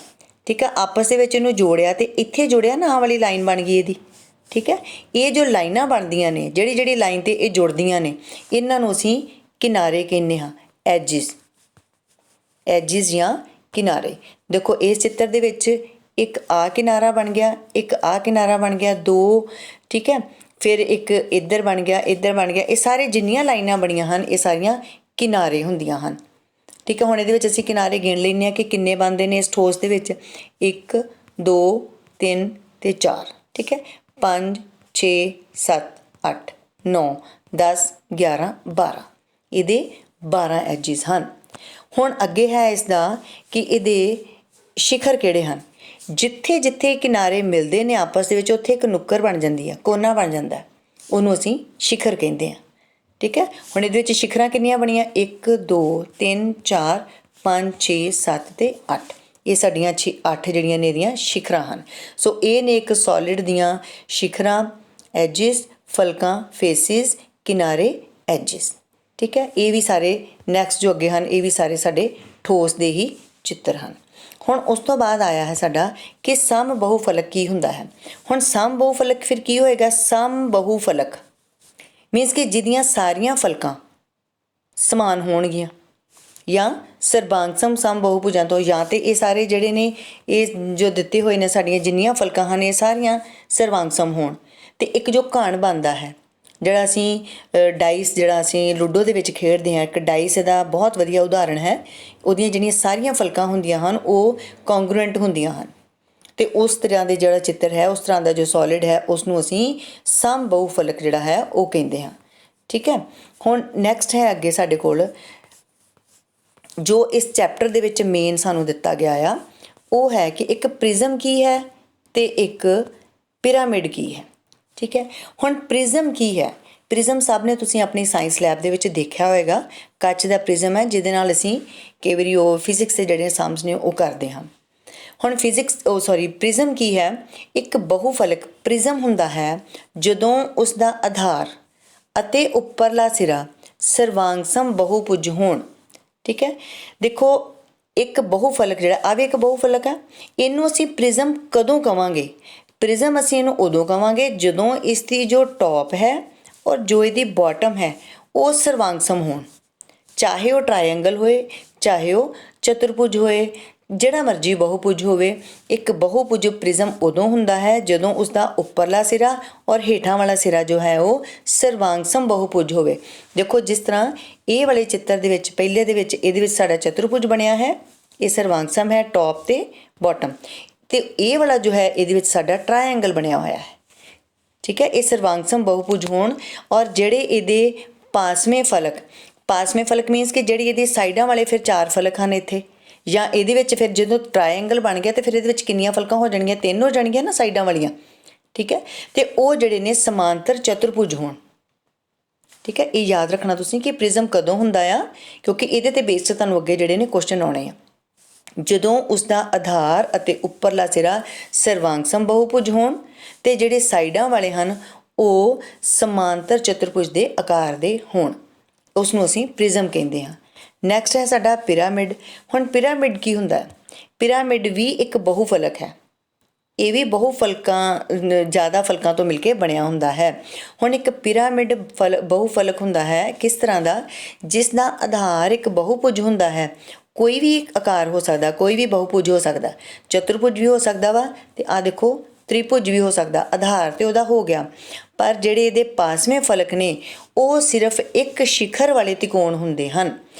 ਠੀਕ ਹੈ, ਆਪਸ ਦੇ ਵਿੱਚ ਇਹਨੂੰ ਜੋੜਿਆ ਅਤੇ ਇੱਥੇ ਜੁੜਿਆ ਨਾ, ਆਹ ਵਾਲੀ ਲਾਈਨ ਬਣ ਗਈ ਇਹਦੀ। ਠੀਕ ਹੈ, ਇਹ ਜੋ ਲਾਈਨਾਂ ਬਣਦੀਆਂ ਨੇ, ਜਿਹੜੀ ਲਾਈਨ 'ਤੇ ਇਹ ਜੁੜਦੀਆਂ ਨੇ, ਇਹਨਾਂ ਨੂੰ ਅਸੀਂ ਕਿਨਾਰੇ ਕਹਿੰਦੇ ਹਾਂ, ਐਜਿਸ ਜਾਂ ਕਿਨਾਰੇ। ਦੇਖੋ ਇਸ ਚਿੱਤਰ ਦੇ ਵਿੱਚ ਇੱਕ ਆ ਕਿਨਾਰਾ ਬਣ ਗਿਆ, ਇੱਕ ਆ ਕਿਨਾਰਾ ਬਣ ਗਿਆ, ਦੋ। ਠੀਕ ਹੈ, ਫਿਰ ਇੱਕ ਇੱਧਰ ਬਣ ਗਿਆ, ਇੱਧਰ ਬਣ ਗਿਆ। ਇਹ ਸਾਰੇ ਜਿੰਨੀਆਂ ਲਾਈਨਾਂ ਬਣੀਆਂ ਹਨ ਇਹ ਸਾਰੀਆਂ ਕਿਨਾਰੇ ਹੁੰਦੀਆਂ ਹਨ। ਠੀਕ ਹੈ, ਹੁਣ ਇਹਦੇ ਵਿੱਚ ਅਸੀਂ ਕਿਨਾਰੇ ਗਿਣ ਲੈਂਦੇ ਹਾਂ ਕਿ ਕਿੰਨੇ ਬਣਦੇ ਨੇ ਇਸ ਠੋਸ ਦੇ ਵਿੱਚ। 1 2 3 ਅਤੇ 4। ਠੀਕ ਹੈ, 5 6 7 8 9 10 11 12। ਇਹਦੇ 12 ਐਜਿਸ ਹਨ। ਹੁਣ ਅੱਗੇ ਹੈ ਇਸ ਦਾ ਕਿ ਇਹਦੇ ਸ਼ਿਖਰ ਕਿਹੜੇ ਹਨ। ਜਿੱਥੇ ਜਿੱਥੇ ਕਿਨਾਰੇ ਮਿਲਦੇ ਨੇ ਆਪਸ ਦੇ ਵਿੱਚ, ਉੱਥੇ ਇੱਕ ਨੁੱਕਰ ਬਣ ਜਾਂਦੀ ਹੈ, ਕੋਨਾ ਬਣ ਜਾਂਦਾ, ਉਹਨੂੰ ਅਸੀਂ ਸ਼ਿਖਰ ਕਹਿੰਦੇ ਹਾਂ। ਠੀਕ ਹੈ, ਹੁਣ ਇਹਦੇ ਵਿੱਚ ਸ਼ਿਖਰਾਂ ਕਿੰਨੀਆਂ ਬਣੀਆਂ, 1 2 3 4 5 6 7 ਅਤੇ 8। ਇਹ ਸਾਡੀਆਂ 8 ਜਿਹੜੀਆਂ ਨੇ ਇਹਦੀਆਂ ਸ਼ਿਖਰਾਂ ਹਨ। ਸੋ ਇਹ ਨੇ ਇੱਕ ਸੋਲਿਡ ਦੀਆਂ ਸ਼ਿਖਰਾਂ, ਐਜਿਸ, ਫਲਕਾਂ, ਫੇਸਿਸ, ਕਿਨਾਰੇ, ਐਜਿਸ। ਠੀਕ ਹੈ, ਇਹ ਵੀ ਸਾਰੇ ਨੈਕਸਟ ਜੋ ਅੱਗੇ ਹਨ ਇਹ ਵੀ ਸਾਰੇ ਸਾਡੇ ਠੋਸ ਦੇ ਹੀ ਚਿੱਤਰ ਹਨ। ਹੁਣ ਉਸ ਤੋਂ ਬਾਅਦ ਆਇਆ ਹੈ ਸਾਡਾ ਕਿ ਸਮ ਬਹੁਫਲਕ ਕੀ ਹੁੰਦਾ ਹੈ। ਹੁਣ ਸਮ ਬਹੁਫਲਕ ਫਿਰ ਕੀ ਹੋਏਗਾ, ਸਮ ਬਹੁਫਲਕ ਮੀਨਸ ਕਿ ਜਿਹਦੀਆਂ ਸਾਰੀਆਂ ਫਲਕਾਂ ਸਮਾਨ ਹੋਣਗੀਆਂ, ਜਾਂ ਸਰਬਾਂਗ ਸਮ ਬਹੁਭੁਜਾਂ ਤੋਂ, ਜਾਂ ਤਾਂ ਇਹ ਸਾਰੇ ਜਿਹੜੇ ਨੇ ਇਹ ਜੋ ਦਿੱਤੇ ਹੋਏ ਨੇ ਸਾਡੀਆਂ ਜਿੰਨੀਆਂ ਫਲਕਾਂ ਹਨ ਇਹ ਸਾਰੀਆਂ ਸਰਵਾਂਗ ਸਮ ਹੋਣ। ਅਤੇ ਇੱਕ ਜੋ ਘਣ ਬਣਦਾ ਹੈ, ਜਿਹੜਾ ਅਸੀਂ ਡਾਈਸ, ਜਿਹੜਾ ਅਸੀਂ ਲੂਡੋ ਦੇ ਵਿੱਚ ਖੇਡਦੇ ਹਾਂ, ਇੱਕ ਡਾਈਸ ਇਹਦਾ ਬਹੁਤ ਵਧੀਆ ਉਦਾਹਰਣ ਹੈ। ਉਹਦੀਆਂ ਜਿਹੜੀਆਂ ਸਾਰੀਆਂ ਫਲਕਾਂ ਹੁੰਦੀਆਂ ਹਨ ਉਹ ਕੋਂਗਰੂਐਂਟ ਹੁੰਦੀਆਂ ਹਨ, ਅਤੇ ਉਸ ਤਰ੍ਹਾਂ ਦੇ ਜਿਹੜਾ ਚਿੱਤਰ ਹੈ, ਉਸ ਤਰ੍ਹਾਂ ਦਾ ਜੋ ਸੋਲਿਡ ਹੈ, ਉਸ ਨੂੰ ਅਸੀਂ ਸਮ ਬਹੁਫਲਕ ਜਿਹੜਾ ਹੈ ਉਹ ਕਹਿੰਦੇ ਹਾਂ। ਠੀਕ ਹੈ, ਹੁਣ ਨੈਕਸਟ ਹੈ ਅੱਗੇ ਸਾਡੇ ਕੋਲ ਜੋ ਇਸ ਚੈਪਟਰ ਦੇ ਵਿੱਚ ਮੇਨ ਸਾਨੂੰ ਦਿੱਤਾ ਗਿਆ ਆ, ਉਹ ਹੈ ਕਿ ਇੱਕ ਪ੍ਰਿਜ਼ਮ ਕੀ ਹੈ ਅਤੇ ਇੱਕ ਪਿਰਾਮਿਡ ਕੀ ਹੈ। ਠੀਕ ਹੈ, ਹੁਣ ਪ੍ਰਿਜ਼ਮ ਕੀ ਹੈ। ਪ੍ਰਿਜ਼ਮ ਸਭ ਨੇ ਤੁਸੀਂ ਆਪਣੀ ਸਾਇੰਸ ਲੈਬ ਦੇ ਵਿੱਚ ਦੇਖਿਆ ਹੋਏਗਾ, ਕੱਚ ਦਾ ਪ੍ਰਿਜ਼ਮ ਹੈ ਜਿਹਦੇ ਨਾਲ ਅਸੀਂ ਕਈ ਵਾਰੀ ਉਹ ਫਿਜ਼ਿਕਸ ਦੇ ਜਿਹੜੇ ਸਮਸ ਨੇ ਉਹ ਕਰਦੇ ਹਾਂ। ਹੁਣ ਪ੍ਰਿਜ਼ਮ ਕੀ ਹੈ, ਇੱਕ ਬਹੁਫਲਕ ਪ੍ਰਿਜ਼ਮ ਹੁੰਦਾ ਹੈ ਜਦੋਂ ਉਸ ਦਾ ਆਧਾਰ ਅਤੇ ਉੱਪਰਲਾ ਸਿਰਾ ਸਰਵਾਂਗਸਮ ਬਹੁਭੁਜ ਹੋਣ। ਠੀਕ ਹੈ, ਦੇਖੋ ਇੱਕ ਬਹੁਫਲਕ ਜਿਹੜਾ ਆ ਵੀ ਇੱਕ ਬਹੁਫਲਕ ਹੈ, ਇਹਨੂੰ ਅਸੀਂ ਪ੍ਰਿਜ਼ਮ ਕਦੋਂ ਕਵਾਂਗੇ। ਪ੍ਰਿਜ਼ਮ ਅਸੀਂ ਇਹਨੂੰ ਉਦੋਂ ਕਵਾਂਗੇ ਜਦੋਂ ਇਸ ਦੀ ਜੋ ਟੌਪ ਹੈ ਔਰ ਜੋ ਇਹਦੀ ਬਾਟਮ ਹੈ ਉਹ ਸਰਵਾਂਗਸਮ ਹੋਣ, ਚਾਹੇ ਉਹ ਟਰਾਇੰਗਲ ਹੋਏ, ਚਾਹੇ ਉਹ ਚਤੁਰਭੁਜ ਹੋਏ, ਜਿਹੜਾ ਮਰਜ਼ੀ ਬਹੁਭੁਜ ਹੋਵੇ। ਇੱਕ ਬਹੁਭੁਜ ਪ੍ਰਿਜ਼ਮ ਉਦੋਂ ਹੁੰਦਾ ਹੈ ਜਦੋਂ ਉਸਦਾ ਉੱਪਰਲਾ ਸਿਰਾ ਔਰ ਹੇਠਾਂ ਵਾਲਾ ਸਿਰਾ ਜੋ ਹੈ ਉਹ ਸਰਵਾਂਗਸਮ ਬਹੁਭੁਜ ਹੋਵੇ। ਦੇਖੋ ਜਿਸ ਤਰ੍ਹਾਂ ਇਹ ਵਾਲੇ ਚਿੱਤਰ ਦੇ ਵਿੱਚ ਪਹਿਲੇ ਦੇ ਵਿੱਚ ਇਹਦੇ ਵਿੱਚ ਸਾਡਾ ਚਤੁਰਭੁਜ ਬਣਿਆ ਹੈ, ਇਹ ਸਰਵਾਂਗਸਮ ਹੈ ਟੌਪ ਤੇ ਬਾਟਮ, ਅਤੇ ਇਹ ਵਾਲਾ ਜੋ ਹੈ ਇਹਦੇ ਵਿੱਚ ਸਾਡਾ ਟਰਾਇੰਗਲ ਬਣਿਆ ਹੋਇਆ ਹੈ। ਠੀਕ ਹੈ, ਇਹ ਸਰਵਾਂਗਸਮ ਬਹੁਭੁਜ ਹੋਣ। ਔਰ ਜਿਹੜੇ ਇਹਦੇ ਪਾਸਵੇਂ ਫਲਕ ਮੀਨਸ ਕਿ ਜਿਹੜੀ ਇਹਦੀ ਸਾਈਡਾਂ ਵਾਲੇ ਫਿਰ 4 ਫਲਕ ਹਨ ਇੱਥੇ, ਜਾਂ ਇਹਦੇ ਵਿੱਚ ਫਿਰ ਜਦੋਂ ਟਰਾਇੰਗਲ ਬਣ ਗਿਆ ਤਾਂ ਫਿਰ ਇਹਦੇ ਵਿੱਚ ਕਿੰਨੀਆਂ ਫਲਕਾਂ ਹੋ ਜਾਣਗੀਆਂ, 3 ਹੋ ਜਾਣਗੀਆਂ ਨਾ ਸਾਈਡਾਂ ਵਾਲੀਆਂ। ਠੀਕ ਹੈ, ਅਤੇ ਉਹ ਜਿਹੜੇ ਨੇ ਸਮਾਂਤਰ ਚਤੁਰਭੁਜ ਹੋਣ। ਠੀਕ ਹੈ, ਇਹ ਯਾਦ ਰੱਖਣਾ ਤੁਸੀਂ ਕਿ ਪ੍ਰਿਜ਼ਮ ਕਦੋਂ ਹੁੰਦਾ ਆ, ਕਿਉਂਕਿ ਇਹਦੇ 'ਤੇ ਬੇਸ 'ਤੇ ਤੁਹਾਨੂੰ ਅੱਗੇ ਜਿਹੜੇ ਨੇ ਕੁਐਸਚਨ ਆਉਣੇ ਆ। ਜਦੋਂ ਉਸਦਾ ਆਧਾਰ ਅਤੇ ਉੱਪਰਲਾ ਸਿਰਾ ਸਰਵਾਂਗਸਮ ਬਹੁਭੁਜ ਹੋਣ ਅਤੇ ਜਿਹੜੇ ਸਾਈਡਾਂ ਵਾਲੇ ਹਨ ਉਹ ਸਮਾਂਤਰ ਚਤੁਰਭੁਜ ਦੇ ਆਕਾਰ ਦੇ ਹੋਣ, ਉਸ ਨੂੰ ਅਸੀਂ ਪ੍ਰਿਜ਼ਮ ਕਹਿੰਦੇ ਹਾਂ। ਨੈਕਸਟ ਹੈ ਸਾਡਾ ਪਿਰਾਮਿਡ। ਹੁਣ ਪਿਰਾਮਿਡ ਕੀ ਹੁੰਦਾ ਹੈ, ਪਿਰਾਮਿਡ ਵੀ ਇੱਕ ਬਹੁਫਲਕ ਹੈ, ਇਹ ਵੀ ਜ਼ਿਆਦਾ ਫਲਕਾਂ ਤੋਂ ਮਿਲ ਕੇ ਬਣਿਆ ਹੁੰਦਾ ਹੈ। ਹੁਣ ਇੱਕ ਪਿਰਾਮਿਡ ਬਹੁਫਲਕ ਹੁੰਦਾ ਹੈ ਕਿਸ ਤਰ੍ਹਾਂ ਦਾ, ਜਿਸ ਦਾ ਆਧਾਰ ਇੱਕ ਬਹੁਭੁਜ ਹੁੰਦਾ ਹੈ। ਕੋਈ ਵੀ ਆਕਾਰ ਹੋ ਸਕਦਾ, ਕੋਈ ਵੀ ਬਹੁਭੁਜ ਹੋ ਸਕਦਾ, ਚਤੁਰਭੁਜ ਵੀ ਹੋ ਸਕਦਾ ਵਾ, ਅਤੇ ਆਹ ਦੇਖੋ ਤ੍ਰਿਭੁਜ ਵੀ ਹੋ ਸਕਦਾ। ਆਧਾਰ ਤੇ ਉਹਦਾ ਹੋ ਗਿਆ, ਪਰ ਜਿਹੜੇ ਇਹਦੇ ਪਾਸਵੇਂ ਫਲਕ ਨੇ ਉਹ ਸਿਰਫ ਇੱਕ ਸ਼ਿਖਰ ਵਾਲੇ ਤਿਕੋਣ ਹੁੰਦੇ ਹਨ।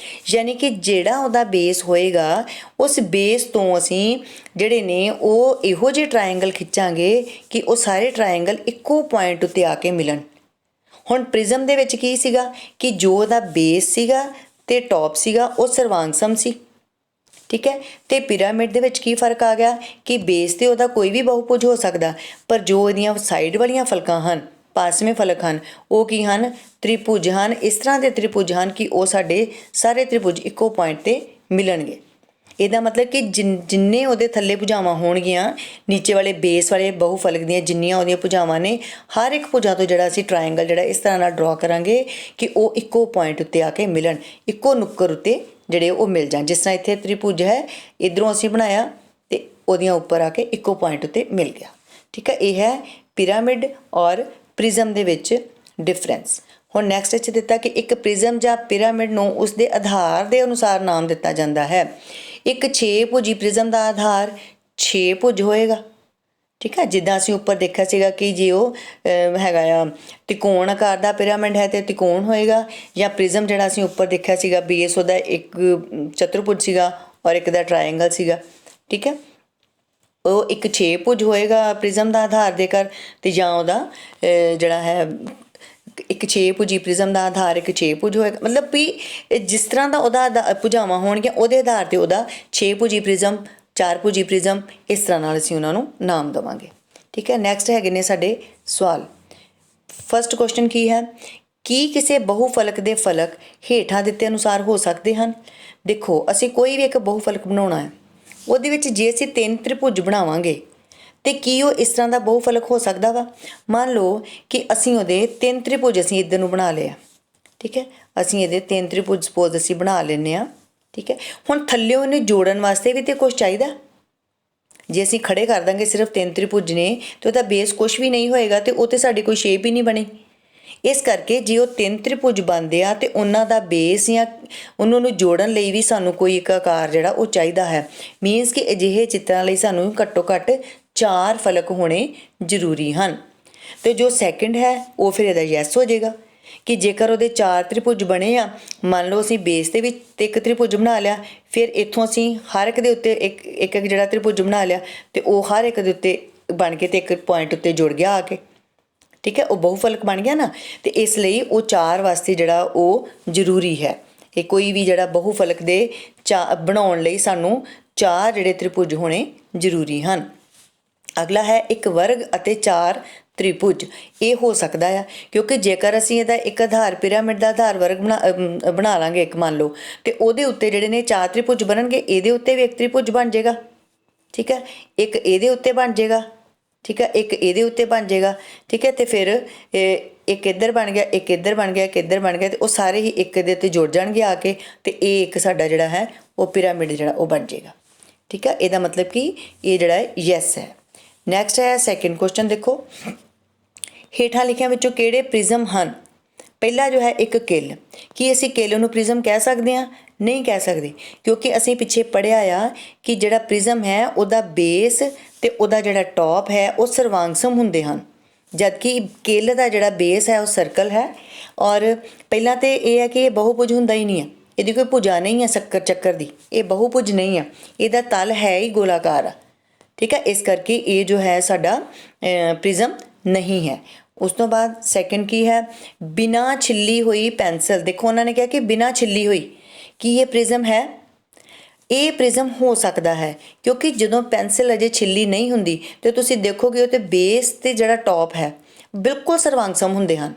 ਯਾਨੀ ਕਿ ਜਿਹੜਾ ਉਹਦਾ ਬੇਸ ਹੋਏਗਾ ਉਸ ਬੇਸ ਤੋਂ ਅਸੀਂ ਜਿਹੜੇ ਨੇ ਉਹ ਇਹੋ ਜਿਹੇ ਟਰਾਇੰਗਲ ਖਿੱਚਾਂਗੇ ਕਿ ਉਹ ਸਾਰੇ ਟਰਾਇੰਗਲ ਇੱਕੋ ਪੁਆਇੰਟ ਉੱਤੇ ਆ ਕੇ ਮਿਲਣ। ਹੁਣ ਪ੍ਰਿਜ਼ਮ ਦੇ ਵਿੱਚ ਕੀ ਸੀਗਾ ਕਿ ਜੋ ਉਹਦਾ ਬੇਸ ਸੀਗਾ ਅਤੇ ਟੌਪ ਸੀਗਾ ਉਹ ਸਰਵਾਂਗਸਮ ਸੀ। ਠੀਕ ਹੈ, ਅਤੇ ਪਿਰਾਮਿਡ ਦੇ ਵਿੱਚ ਕੀ ਫਰਕ ਆ ਗਿਆ ਕਿ ਬੇਸ 'ਤੇ ਉਹਦਾ ਕੋਈ ਵੀ ਬਹੁਭੁਜ ਹੋ ਸਕਦਾ, ਪਰ ਜੋ ਇਹਦੀਆਂ ਸਾਈਡ ਵਾਲੀਆਂ ਫਲਕਾਂ ਹਨ, ਪਾਸਵੇਂ ਫਲਕ ਹਨ, ਉਹ ਕੀ ਹਨ, ਤ੍ਰਿਭੁਜ ਹਨ। ਇਸ ਤਰ੍ਹਾਂ ਦੇ ਤ੍ਰਿਭੁਜ ਹਨ ਕਿ ਉਹ ਸਾਡੇ ਸਾਰੇ ਤ੍ਰਿਭੁਜ ਇੱਕੋ ਪੁਆਇੰਟ 'ਤੇ ਮਿਲਣਗੇ। ਇਹਦਾ ਮਤਲਬ ਕਿ ਜਿੰਨੇ ਉਹਦੇ ਥੱਲੇ ਭੁਜਾਵਾਂ ਹੋਣਗੀਆਂ, ਨੀਚੇ ਵਾਲੇ ਬੇਸ ਵਾਲੇ ਬਹੁਫਲਕ ਦੀਆਂ ਜਿੰਨੀਆਂ ਉਹਦੀਆਂ ਭੁਜਾਵਾਂ ਨੇ, ਹਰ ਇੱਕ ਭੁਜਾ ਤੋਂ ਜਿਹੜਾ ਅਸੀਂ ਟਰਾਇੰਗਲ ਜਿਹੜਾ ਇਸ ਤਰ੍ਹਾਂ ਨਾਲ ਡਰਾ ਕਰਾਂਗੇ ਕਿ ਉਹ ਇੱਕੋ ਪੁਆਇੰਟ ਉੱਤੇ ਆ ਕੇ ਮਿਲਣ, ਇੱਕੋ ਨੁੱਕਰ ਉੱਤੇ ਜਿਹੜੇ ਉਹ ਮਿਲ ਜਾਣ। ਜਿਸ ਤਰ੍ਹਾਂ ਇੱਥੇ ਤ੍ਰਿਭੁਜ ਹੈ, ਇੱਧਰੋਂ ਅਸੀਂ ਬਣਾਇਆ ਅਤੇ ਉਹਦੀਆਂ ਉੱਪਰ ਆ ਕੇ ਇੱਕੋ ਪੁਆਇੰਟ ਉੱਤੇ ਮਿਲ ਗਿਆ। ਠੀਕ ਹੈ, ਇਹ ਹੈ ਪਿਰਾਮਿਡ ਔਰ ਪ੍ਰਿਜ਼ਮ ਦੇ ਵਿੱਚ ਡਿਫਰੈਂਸ। ਹੁਣ ਨੈਕਸਟ ਵਿੱਚ ਦਿੱਤਾ ਕਿ ਇੱਕ ਪ੍ਰਿਜ਼ਮ ਜਾਂ ਪਿਰਾਮਿਡ ਨੂੰ ਉਸਦੇ ਆਧਾਰ ਦੇ ਅਨੁਸਾਰ ਨਾਮ ਦਿੱਤਾ ਜਾਂਦਾ ਹੈ। ਇੱਕ 6 ਭੁਜੀ ਪ੍ਰਿਜ਼ਮ ਦਾ ਆਧਾਰ 6 ਭੁਜ ਹੋਏਗਾ। ਠੀਕ ਹੈ, ਜਿੱਦਾਂ ਅਸੀਂ ਉੱਪਰ ਦੇਖਿਆ ਸੀਗਾ ਕਿ ਜੇ ਉਹ ਹੈਗਾ ਆ ਤਿਕੋਣ ਆਕਾਰ ਦਾ ਪਿਰਾਮਿਡ ਹੈ ਤਾਂ ਤਿਕੋਣ ਹੋਏਗਾ, ਜਾਂ ਪ੍ਰਿਜ਼ਮ ਜਿਹੜਾ ਅਸੀਂ ਉੱਪਰ ਦੇਖਿਆ ਸੀਗਾ ਬੇਸ ਉਹਦਾ ਇੱਕ ਚਤੁਰਭੁਜ ਸੀਗਾ ਔਰ ਇੱਕ ਦਾ ਟਰਾਇੰਗਲ ਸੀਗਾ। ਠੀਕ ਹੈ, ਉਹ ਇੱਕ 6 ਭੁਜ ਹੋਏਗਾ ਪ੍ਰਿਜ਼ਮ ਦਾ ਆਧਾਰ ਦੇ ਕਰ, ਅਤੇ ਜਾਂ ਉਹਦਾ ਜਿਹੜਾ ਹੈ ਇੱਕ 6 ਭੁਜੀ ਪ੍ਰਿਜ਼ਮ ਦਾ ਆਧਾਰ ਇੱਕ 6 ਭੁਜ ਹੋਏਗਾ। ਮਤਲਬ ਵੀ ਜਿਸ ਤਰ੍ਹਾਂ ਦਾ ਉਹਦਾ ਭੁਜਾਵਾਂ ਹੋਣਗੀਆਂ ਉਹਦੇ ਆਧਾਰ 'ਤੇ ਉਹਦਾ 6 ਭੁਜੀ ਪ੍ਰਿਜ਼ਮ, 4 ਭੁਜੀ ਪ੍ਰਿਜ਼ਮ, ਇਸ ਤਰ੍ਹਾਂ ਨਾਲ ਅਸੀਂ ਉਹਨਾਂ ਨੂੰ ਨਾਮ ਦੇਵਾਂਗੇ। ਠੀਕ ਹੈ, ਨੈਕਸਟ ਹੈਗੇ ਨੇ ਸਾਡੇ ਸਵਾਲ। ਫਸਟ ਕੁਐਸਚਨ ਕੀ ਹੈ, ਕੀ ਕਿਸੇ ਬਹੁਫਲਕ ਦੇ ਫਲਕ ਹੇਠਾਂ ਦਿੱਤੇ ਅਨੁਸਾਰ ਹੋ ਸਕਦੇ ਹਨ? ਦੇਖੋ, ਅਸੀਂ ਕੋਈ ਵੀ ਇੱਕ ਬਹੁਫਲਕ ਬਣਾਉਣਾ ਹੈ, ਉਹਦੇ ਵਿੱਚ ਜੇ ਅਸੀਂ 3 ਤ੍ਰਿਭੁਜ ਬਣਾਵਾਂਗੇ ਅਤੇ ਕੀ ਉਹ ਇਸ ਤਰ੍ਹਾਂ ਦਾ ਬਹੁਫਲਕ ਹੋ ਸਕਦਾ ਵਾ? ਮੰਨ ਲਓ ਕਿ ਅਸੀਂ ਉਹਦੇ 3 ਤ੍ਰਿਭੁਜ ਅਸੀਂ ਇੱਧਰ ਨੂੰ ਬਣਾ ਲਿਆ। ਠੀਕ ਹੈ, ਅਸੀਂ ਇਹਦੇ 3 ਤ੍ਰਿਭੁਜ ਸਪੋਜ਼ ਅਸੀਂ ਬਣਾ ਲੈਂਦੇ ਹਾਂ। ਠੀਕ ਹੈ, ਹੁਣ ਥੱਲੇ ਉਹਨੂੰ ਜੋੜਨ ਵਾਸਤੇ ਵੀ ਤਾਂ ਕੁਛ ਚਾਹੀਦਾ। ਜੇ ਅਸੀਂ ਖੜੇ ਕਰ ਦਾਂਗੇ ਸਿਰਫ 3 ਤ੍ਰਿਭੁਜ ਨੇ ਅਤੇ ਉਹਦਾ ਬੇਸ ਕੁਛ ਵੀ ਨਹੀਂ ਹੋਏਗਾ ਅਤੇ ਉਹ ਤਾਂ ਸਾਡੀ ਕੋਈ ਸ਼ੇਪ ਹੀ ਨਹੀਂ ਬਣੀ। ਇਸ ਕਰਕੇ ਜੇ ਉਹ 3 ਤ੍ਰਿਭੁਜ ਬਣਦੇ ਆ ਅਤੇ ਉਹਨਾਂ ਦਾ ਬੇਸ ਜਾਂ ਉਹਨਾਂ ਨੂੰ ਜੋੜਨ ਲਈ ਵੀ ਸਾਨੂੰ ਕੋਈ ਇੱਕ ਆਕਾਰ ਜਿਹੜਾ ਉਹ ਚਾਹੀਦਾ ਹੈ। ਮੀਨਸ ਕਿ ਅਜਿਹੇ ਚਿੱਤਰਾਂ ਲਈ ਸਾਨੂੰ ਘੱਟੋ ਘੱਟ 4 ਫਲਕ ਹੋਣੇ ਜ਼ਰੂਰੀ ਹਨ। ਅਤੇ ਜੋ ਸੈਕਿੰਡ ਹੈ ਉਹ ਫਿਰ ਇਹਦਾ ਯੈਸ ਹੋ ਜਾਏਗਾ ਕਿ ਜੇਕਰ ਉਹਦੇ 4 ਤ੍ਰਿਭੁਜ ਬਣੇ ਆ, ਮੰਨ ਲਓ ਅਸੀਂ ਬੇਸ ਦੇ ਵਿੱਚ ਇੱਕ ਤ੍ਰਿਭੁਜ ਬਣਾ ਲਿਆ, ਫਿਰ ਇੱਥੋਂ ਅਸੀਂ ਹਰ ਇੱਕ ਦੇ ਉੱਤੇ ਇੱਕ ਜਿਹੜਾ ਤ੍ਰਿਭੁਜ ਬਣਾ ਲਿਆ ਅਤੇ ਉਹ ਹਰ ਇੱਕ ਦੇ ਉੱਤੇ ਬਣ ਕੇ ਅਤੇ ਇੱਕ ਪੁਆਇੰਟ ਉੱਤੇ ਜੁੜ ਗਿਆ ਆ ਕੇ। ਠੀਕ ਹੈ, ਉਹ ਬਹੁਫਲਕ ਬਣ ਗਿਆ ਨਾ, ਅਤੇ ਇਸ ਲਈ ਉਹ 4 ਵਾਸਤੇ ਜਿਹੜਾ ਉਹ ਜ਼ਰੂਰੀ ਹੈ। ਇਹ ਕੋਈ ਵੀ ਜਿਹੜਾ ਬਹੁਫਲਕ ਦੇ ਬਣਾਉਣ ਲਈ ਸਾਨੂੰ 4 ਜਿਹੜੇ ਤ੍ਰਿਭੁਜ ਹੋਣੇ ਜ਼ਰੂਰੀ ਹਨ। ਅਗਲਾ ਹੈ ਇੱਕ ਵਰਗ ਅਤੇ 4 ਤ੍ਰਿਭੁਜ। ਇਹ ਹੋ ਸਕਦਾ ਆ ਕਿਉਂਕਿ ਜੇਕਰ ਅਸੀਂ ਇਹਦਾ ਇੱਕ ਆਧਾਰ ਪਿਰਾਮਿਡ ਦਾ ਆਧਾਰ ਵਰਗ ਬਣਾ ਲਾਂਗੇ ਇੱਕ, ਮੰਨ ਲਓ, ਅਤੇ ਉਹਦੇ ਉੱਤੇ ਜਿਹੜੇ ਨੇ 4 ਤ੍ਰਿਭੁਜ ਬਣਨਗੇ, ਇਹਦੇ ਉੱਤੇ ਵੀ ਇੱਕ ਤ੍ਰਿਭੁਜ ਬਣ ਜਾਏਗਾ। ਠੀਕ ਹੈ, ਇੱਕ ਇਹਦੇ ਉੱਤੇ ਬਣ ਜਾਏਗਾ। ਠੀਕ ਹੈ, ਇੱਕ ਇਹਦੇ ਉੱਤੇ ਬਣ ਜਾਏਗਾ। ਠੀਕ ਹੈ, ਅਤੇ ਫਿਰ ਇੱਕ ਇੱਧਰ ਬਣ ਗਿਆ, ਇੱਕ ਇੱਧਰ ਬਣ ਗਿਆ, ਇੱਕ ਇੱਧਰ ਬਣ ਗਿਆ, ਅਤੇ ਉਹ ਸਾਰੇ ਹੀ ਇੱਕ ਦੇ ਉੱਤੇ ਜੁੜ ਜਾਣਗੇ ਆ ਕੇ, ਅਤੇ ਇਹ ਇੱਕ ਸਾਡਾ ਜਿਹੜਾ ਹੈ ਉਹ ਪਿਰਾਮਿਡ ਜਿਹੜਾ ਉਹ ਬਣ ਜਾਏਗਾ। ਠੀਕ ਹੈ, ਇਹਦਾ ਮਤਲਬ ਕਿ ਇਹ ਜਿਹੜਾ ਹੈ ਯੈਸ ਹੈ। ਨੈਕਸਟ ਹੈ ਸੈਕਿੰਡ ਕੁਐਸਚਨ। ਦੇਖੋ, ਹੇਠਾਂ ਲਿਖਿਆਂ ਵਿੱਚੋਂ ਕਿਹੜੇ ਪ੍ਰਿਜ਼ਮ ਹਨ? ਪਹਿਲਾ ਜੋ ਹੈ ਇੱਕ ਕਿੱਲ। ਕੀ ਅਸੀਂ ਕਿੱਲ ਨੂੰ ਪ੍ਰਿਜ਼ਮ ਕਹਿ ਸਕਦੇ ਹਾਂ? ਨਹੀਂ ਕਹਿ ਸਕਦੇ, ਕਿਉਂਕਿ ਅਸੀਂ ਪਿੱਛੇ ਪੜ੍ਹਿਆ ਆ ਕਿ ਜਿਹੜਾ ਪ੍ਰਿਜ਼ਮ ਹੈ ਉਹਦਾ ਬੇਸ ਅਤੇ ਉਹਦਾ ਜਿਹੜਾ ਟੌਪ ਹੈ ਉਹ ਸਰਵਾਂਗਸਮ ਹੁੰਦੇ ਹਨ, ਜਦਕਿ ਕਿੱਲ ਦਾ ਜਿਹੜਾ ਬੇਸ ਹੈ ਉਹ ਸਰਕਲ ਹੈ। ਔਰ ਪਹਿਲਾਂ ਤਾਂ ਇਹ ਹੈ ਕਿ ਇਹ ਬਹੁਭੁਜ ਹੁੰਦਾ ਹੀ ਨਹੀਂ ਹੈ, ਇਹਦੀ ਕੋਈ ਭੁਜਾ ਨਹੀਂ ਹੈ ਸ਼ੱਕਰ ਚੱਕਰ ਦੀ, ਇਹ ਬਹੁਭੁਜ ਨਹੀਂ ਆ, ਇਹਦਾ ਤਲ ਹੈ ਹੀ ਗੋਲਾਕਾਰ ਆ। ਠੀਕ ਹੈ, ਇਸ ਕਰਕੇ ਇਹ ਜੋ ਹੈ ਸਾਡਾ ਪ੍ਰਿਜ਼ਮ ਨਹੀਂ ਹੈ। ਉਸ ਤੋਂ ਬਾਅਦ ਸੈਕਿੰਡ ਕੀ ਹੈ, ਬਿਨਾਂ ਛਿੱਲੀ ਹੋਈ ਪੈਨਸਲ। ਦੇਖੋ, ਉਹਨਾਂ ਨੇ ਕਿਹਾ ਕਿ ਬਿਨਾਂ ਛਿੱਲੀ ਹੋਈ, ਕੀ ਇਹ ਪ੍ਰਿਜ਼ਮ ਹੈ? ਇਹ ਪ੍ਰਿਜ਼ਮ ਹੋ ਸਕਦਾ ਹੈ ਕਿਉਂਕਿ ਜਦੋਂ ਪੈਨਸਿਲ ਅਜੇ ਛਿੱਲੀ ਨਹੀਂ ਹੁੰਦੀ ਅਤੇ ਤੁਸੀਂ ਦੇਖੋਗੇ ਉਹ 'ਤੇ ਬੇਸ ਅਤੇ ਜਿਹੜਾ ਟੌਪ ਹੈ ਬਿਲਕੁਲ ਸਰਵਾਂਗਸਮ ਹੁੰਦੇ ਹਨ,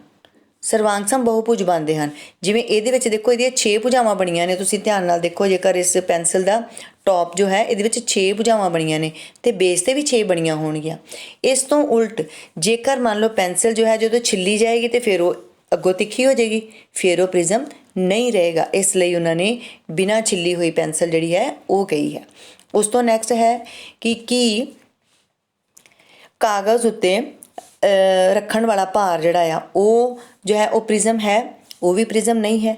ਸਰਵਾਂਗਸਮ ਬਹੁਭੁਜ ਬਣਦੇ ਹਨ। ਜਿਵੇਂ ਇਹਦੇ ਵਿੱਚ ਦੇਖੋ, ਇਹਦੀਆਂ 6 ਭੁਜਾਵਾਂ ਬਣੀਆਂ ਨੇ, ਤੁਸੀਂ ਧਿਆਨ ਨਾਲ ਦੇਖੋ, ਜੇਕਰ ਇਸ ਪੈਨਸਿਲ ਦਾ ਟੌਪ ਜੋ ਹੈ ਇਹਦੇ ਵਿੱਚ 6 ਭੁਜਾਵਾਂ ਬਣੀਆਂ ਨੇ ਅਤੇ ਬੇਸ 'ਤੇ ਵੀ 6 ਬਣੀਆਂ ਹੋਣਗੀਆਂ। ਇਸ ਤੋਂ ਉਲਟ ਜੇਕਰ ਮੰਨ ਲਓ ਪੈਨਸਿਲ ਜੋ ਹੈ ਜਦੋਂ ਛਿੱਲੀ ਜਾਏਗੀ ਅਤੇ ਫਿਰ ਉਹ ਅੱਗੋਂ ਤਿੱਖੀ ਹੋ ਜਾਏਗੀ, ਫਿਰ ਉਹ ਪ੍ਰਿਜ਼ਮ ਨਹੀਂ ਰਹੇਗਾ। ਇਸ ਲਈ ਉਹਨਾਂ ਨੇ ਬਿਨਾਂ ਛਿੱਲੀ ਹੋਈ ਪੈਨਸਲ ਜਿਹੜੀ ਹੈ ਉਹ ਕਹੀ ਹੈ। ਉਸ ਤੋਂ ਨੈਕਸਟ ਹੈ ਕਿ ਕੀ ਕਾਗਜ਼ ਉੱਤੇ ਰੱਖਣ ਵਾਲਾ ਭਾਰ ਜਿਹੜਾ ਆ ਉਹ ਜੋ ਹੈ ਉਹ ਪ੍ਰਿਜ਼ਮ ਹੈ? ਉਹ ਵੀ ਪ੍ਰਿਜ਼ਮ ਨਹੀਂ ਹੈ,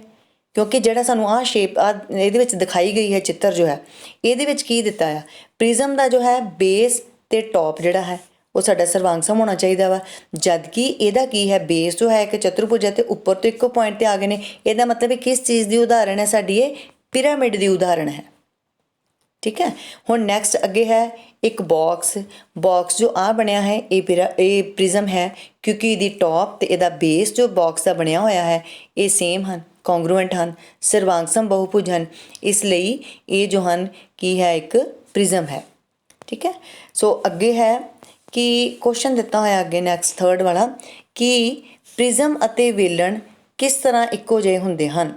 ਕਿਉਂਕਿ ਜਿਹੜਾ ਸਾਨੂੰ ਆਹ ਸ਼ੇਪ ਇਹਦੇ ਵਿੱਚ ਦਿਖਾਈ ਗਈ ਹੈ ਚਿੱਤਰ ਜੋ ਹੈ, ਇਹਦੇ ਵਿੱਚ ਕੀ ਦਿੱਤਾ ਆ, ਪ੍ਰਿਜ਼ਮ ਦਾ ਜੋ ਹੈ ਬੇਸ ਅਤੇ ਟੌਪ ਜਿਹੜਾ ਹੈ ਉਹ ਸਾਡਾ ਸਰਵਾਂਗਸਮ ਹੋਣਾ ਚਾਹੀਦਾ ਵਾ, ਜਦਕਿ ਇਹਦਾ ਕੀ ਹੈ, ਬੇਸ ਜੋ ਹੈ ਇੱਕ ਚਤੁਰਭੁਜ ਹੈ ਅਤੇ ਉੱਪਰ ਤੋਂ ਇੱਕੋ ਪੁਆਇੰਟ 'ਤੇ ਆ ਗਏ ਨੇ। ਇਹਦਾ ਮਤਲਬ ਇਹ ਕਿਸ ਚੀਜ਼ ਦੀ ਉਦਾਹਰਣ ਹੈ ਸਾਡੀ? ਇਹ ਪਿਰਾਮਿਡ ਦੀ ਉਦਾਹਰਣ ਹੈ। ਠੀਕ ਹੈ, ਹੁਣ ਨੈਕਸਟ ਅੱਗੇ ਹੈ ਇੱਕ ਬਾਕਸ ਜੋ ਆ ਬਣਿਆ ਹੈ ਇਹ ਪ੍ਰਿਜ਼ਮ ਹੈ ਕਿਉਂਕਿ ਇਹਦੀ ਟੌਪ ਅਤੇ ਇਹਦਾ ਬੇਸ ਜੋ ਬਾਕਸ ਦਾ ਬਣਿਆ ਹੋਇਆ ਹੈ ਇਹ ਸੇਮ ਹਨ, ਕੌਂਗਰੂਐਂਟ ਹਨ, ਸਰਵਾਂਗਸਮ ਬਹੁਭੁਜ ਹਨ, ਇਸ ਲਈ ਇਹ ਜੋ ਹਨ ਕੀ ਹੈ, ਇੱਕ ਪ੍ਰਿਜ਼ਮ ਹੈ। ਠੀਕ ਹੈ, ਸੋ ਅੱਗੇ ਹੈ ਕਿ ਕੁਐਸਚਨ ਦਿੱਤਾ ਹੋਇਆ ਅੱਗੇ ਨੈਕਸਟ ਥਰਡ ਵਾਲਾ ਕਿ ਪ੍ਰਿਜ਼ਮ ਅਤੇ ਵੇਲਣ ਕਿਸ ਤਰ੍ਹਾਂ ਇੱਕੋ ਜਿਹੇ ਹੁੰਦੇ ਹਨ?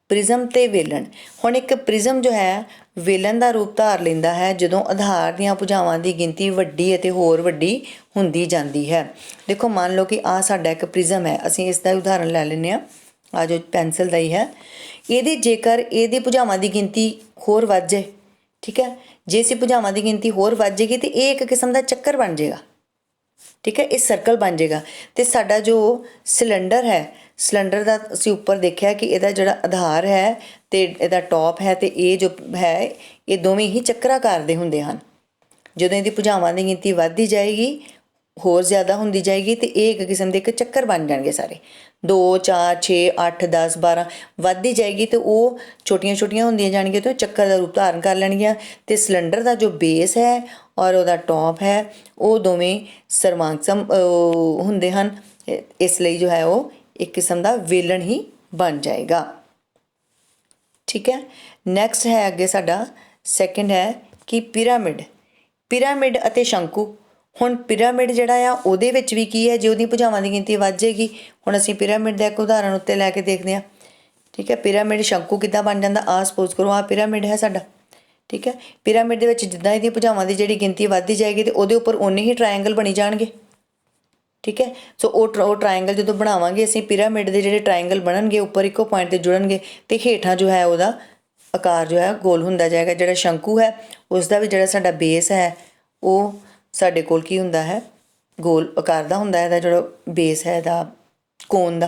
ਪ੍ਰਿਜ਼ਮ ਤੇ ਵੇਲਣ। ਹੁਣ ਇੱਕ ਪ੍ਰਿਜ਼ਮ ਜੋ ਹੈ ਵੇਲਣ ਦਾ ਰੂਪ ਧਾਰ ਲੈਂਦਾ ਹੈ ਜਦੋਂ ਆਧਾਰ ਦੀਆਂ ਭੁਜਾਵਾਂ ਦੀ ਗਿਣਤੀ ਵੱਡੀ ਅਤੇ ਹੋਰ ਵੱਡੀ ਹੁੰਦੀ ਜਾਂਦੀ ਹੈ। ਦੇਖੋ ਮੰਨ ਲਓ ਕਿ ਆਹ ਸਾਡਾ ਇੱਕ ਪ੍ਰਿਜ਼ਮ ਹੈ, ਅਸੀਂ ਇਸ ਦਾ ਉਦਾਹਰਣ ਲੈ ਲੈਂਦੇ ਹਾਂ। ਆ ਜੋ ਪੈਨਸਲ ਦਾ ਹੀ ਹੈ, ਇਹਦੀ ਜੇਕਰ ਇਹਦੀ ਭੁਜਾਵਾਂ ਦੀ ਗਿਣਤੀ ਹੋਰ ਵੱਧ ਜਾਏ, ਠੀਕ ਹੈ, ਜੇ ਅਸੀਂ ਭੁਜਾਵਾਂ ਦੀ ਗਿਣਤੀ ਹੋਰ ਵੱਧ ਜਾਏਗੀ ਤਾਂ ਇਹ ਇੱਕ ਕਿਸਮ ਦਾ ਚੱਕਰ ਬਣ ਜਾਏਗਾ, ਠੀਕ ਹੈ, ਇਹ ਸਰਕਲ ਬਣ ਜਾਏਗਾ। ਅਤੇ ਸਾਡਾ ਜੋ ਸਿਲੰਡਰ ਹੈ, ਸਿਲੰਡਰ ਦਾ ਅਸੀਂ ਉੱਪਰ ਦੇਖਿਆ ਕਿ ਇਹਦਾ ਜਿਹੜਾ ਆਧਾਰ ਹੈ ਅਤੇ ਇਹਦਾ ਟੋਪ ਹੈ ਅਤੇ ਇਹ ਜੋ ਹੈ ਇਹ ਦੋਵੇਂ ਹੀ ਚੱਕਰਾਕਾਰ ਦੇ ਹੁੰਦੇ ਹਨ। ਜਦੋਂ ਇਹਦੀ ਭੁਜਾਵਾਂ ਦੀ ਗਿਣਤੀ ਵੱਧਦੀ ਜਾਏਗੀ, ਹੋਰ ਜ਼ਿਆਦਾ ਹੁੰਦੀ ਜਾਏਗੀ, ਅਤੇ ਇਹ ਇੱਕ ਕਿਸਮ ਦੇ ਇੱਕ ਚੱਕਰ ਬਣ ਜਾਣਗੇ ਸਾਰੇ, 2 4 6 8 10 12 ਵੱਧਦੀ ਜਾਏਗੀ ਅਤੇ ਉਹ ਛੋਟੀਆਂ ਛੋਟੀਆਂ ਹੁੰਦੀਆਂ ਜਾਣਗੀਆਂ ਅਤੇ ਉਹ ਚੱਕਰ ਦਾ ਰੂਪ ਧਾਰਨ ਕਰ ਲੈਣਗੀਆਂ। ਅਤੇ ਸਿਲੰਡਰ ਦਾ ਜੋ ਬੇਸ ਹੈ ਔਰ ਉਹਦਾ ਟੋਪ ਹੈ ਉਹ ਦੋਵੇਂ ਸਰਮਾਂਸਮ ਹੁੰਦੇ ਹਨ, ਇਸ ਲਈ ਜੋ ਹੈ ਉਹ ਇੱਕ ਕਿਸਮ ਦਾ ਵੇਲਣ ਹੀ ਬਣ ਜਾਏਗਾ, ਠੀਕ ਹੈ। ਨੈਕਸਟ ਹੈ ਅੱਗੇ ਸਾਡਾ ਸੈਕਿੰਡ ਹੈ ਕਿ ਪਿਰਾਮਿਡ। ਪਿਰਾਮਿਡ ਅਤੇ ਸ਼ੰਕੂ। ਹੁਣ ਪਿਰਾਮਿਡ ਜਿਹੜਾ ਆ ਉਹਦੇ ਵਿੱਚ ਵੀ ਕੀ ਹੈ, ਜੇ ਉਹਦੀ ਭੁਜਾਵਾਂ ਦੀ ਗਿਣਤੀ ਵੱਧ ਜਾਏਗੀ। ਹੁਣ ਅਸੀਂ ਪਿਰਾਮਿਡ ਦਾ ਇੱਕ ਉਦਾਹਰਣ ਉੱਤੇ ਲੈ ਕੇ ਦੇਖਦੇ ਹਾਂ, ਠੀਕ ਹੈ। ਪਿਰਾਮਿਡ ਸ਼ੰਕੂ ਕਿੱਦਾਂ ਬਣ ਜਾਂਦਾ, ਆਹ ਸਪੋਜ਼ ਕਰੋ ਆਹ ਪਿਰਾਮਿਡ ਹੈ ਸਾਡਾ, ਠੀਕ ਹੈ। ਪਿਰਾਮਿਡ ਦੇ ਵਿੱਚ ਜਿੱਦਾਂ ਇਹਦੀ ਭੁਜਾਵਾਂ ਦੀ ਜਿਹੜੀ ਗਿਣਤੀ ਵੱਧਦੀ ਜਾਏਗੀ ਅਤੇ ਉਹਦੇ ਉੱਪਰ ਓਨੇ ਹੀ ਟਰਾਇੰਗਲ ਬਣੀ ਜਾਣਗੇ, ਠੀਕ ਹੈ। ਸੋ ਉਹ ਟਰਾਇੰਗਲ ਜਦੋਂ ਬਣਾਵਾਂਗੇ ਅਸੀਂ, ਪਿਰਾਮਿਡ ਦੇ ਜਿਹੜੇ ਟਰਾਇੰਗਲ ਬਣਨਗੇ ਉੱਪਰ ਇੱਕੋ ਪੁਆਇੰਟ 'ਤੇ ਜੁੜਨਗੇ ਅਤੇ ਹੇਠਾਂ ਜੋ ਹੈ ਉਹਦਾ ਆਕਾਰ ਜੋ ਹੈ ਗੋਲ ਹੁੰਦਾ ਜਾਏਗਾ। ਜਿਹੜਾ ਸ਼ੰਕੂ ਹੈ ਉਸ ਦਾ ਵੀ ਜਿਹੜਾ ਸਾਡਾ ਬੇਸ ਹੈ ਉਹ ਸਾਡੇ ਕੋਲ ਕੀ ਹੁੰਦਾ ਹੈ, ਗੋਲ ਆਕਾਰ ਦਾ ਹੁੰਦਾ ਇਹਦਾ ਜਿਹੜਾ ਬੇਸ ਹੈ ਇਹਦਾ ਕੋਨ ਦਾ।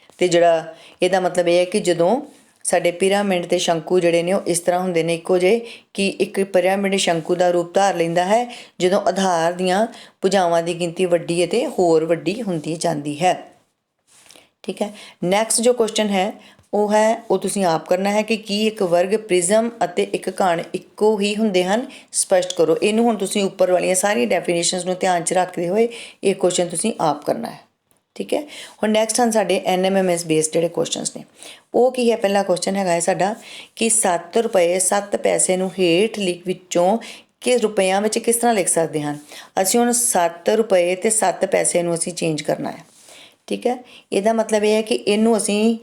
ਅਤੇ ਜਿਹੜਾ ਇਹਦਾ ਮਤਲਬ ਇਹ ਹੈ ਕਿ ਜਦੋਂ ਸਾਡੇ ਪਿਰਾਮਿਡ ਅਤੇ ਸ਼ੰਕੂ ਜਿਹੜੇ ਨੇ ਉਹ ਇਸ ਤਰ੍ਹਾਂ ਹੁੰਦੇ ਨੇ ਇੱਕੋ ਜਿਹੇ ਕਿ ਇੱਕ ਪਿਰਾਮਿਡ ਸ਼ੰਕੂ ਦਾ ਰੂਪ ਧਾਰ ਲੈਂਦਾ ਹੈ ਜਦੋਂ ਆਧਾਰ ਦੀਆਂ ਭੁਜਾਵਾਂ ਦੀ ਗਿਣਤੀ ਵੱਡੀ ਅਤੇ ਹੋਰ ਵੱਡੀ ਹੁੰਦੀ ਜਾਂਦੀ ਹੈ, ਠੀਕ ਹੈ। ਨੈਕਸਟ ਜੋ ਕੁਐਸਚਨ ਹੈ ਉਹ ਤੁਸੀਂ ਆਪ ਕਰਨਾ ਹੈ ਕਿ ਕੀ ਇੱਕ ਵਰਗ ਪ੍ਰਿਜ਼ਮ ਅਤੇ ਇੱਕ ਘਣ ਇੱਕੋ ਹੀ ਹੁੰਦੇ ਹਨ, ਸਪਸ਼ਟ ਕਰੋ। ਇਹਨੂੰ ਹੁਣ ਤੁਸੀਂ ਉੱਪਰ ਵਾਲੀਆਂ ਸਾਰੀਆਂ ਡੈਫੀਨੇਸ਼ਨਸ ਨੂੰ ਧਿਆਨ 'ਚ ਰੱਖਦੇ ਹੋਏ ਇਹ ਕੁਐਸਚਨ ਤੁਸੀਂ ਆਪ ਕਰਨਾ ਹੈ, ਠੀਕ ਹੈ। ਹੁਣ ਨੈਕਸਟ ਹਨ ਸਾਡੇ NMMS ਬੇਸਡ ਜਿਹੜੇ ਕੁਐਸਚਨਸ ਨੇ, ਉਹ ਕੀ ਹੈ। ਪਹਿਲਾ ਕੁਐਸਚਨ ਹੈਗਾ ਹੈ ਸਾਡਾ ਕਿ 7 ਰੁਪਏ 7 ਪੈਸੇ ਨੂੰ ਹੇਠ ਵਿੱਚੋਂ ਕਿ ਰੁਪਇਆਂ ਵਿੱਚ ਕਿਸ ਤਰ੍ਹਾਂ ਲਿਖ ਸਕਦੇ ਹਨ। ਅਸੀਂ ਹੁਣ 7 ਰੁਪਏ ਅਤੇ 7 ਪੈਸੇ ਨੂੰ ਅਸੀਂ ਚੇਂਜ ਕਰਨਾ ਹੈ, ਠੀਕ ਹੈ। ਇਹਦਾ ਮਤਲਬ ਇਹ ਹੈ ਕਿ ਇਹਨੂੰ ਅਸੀਂ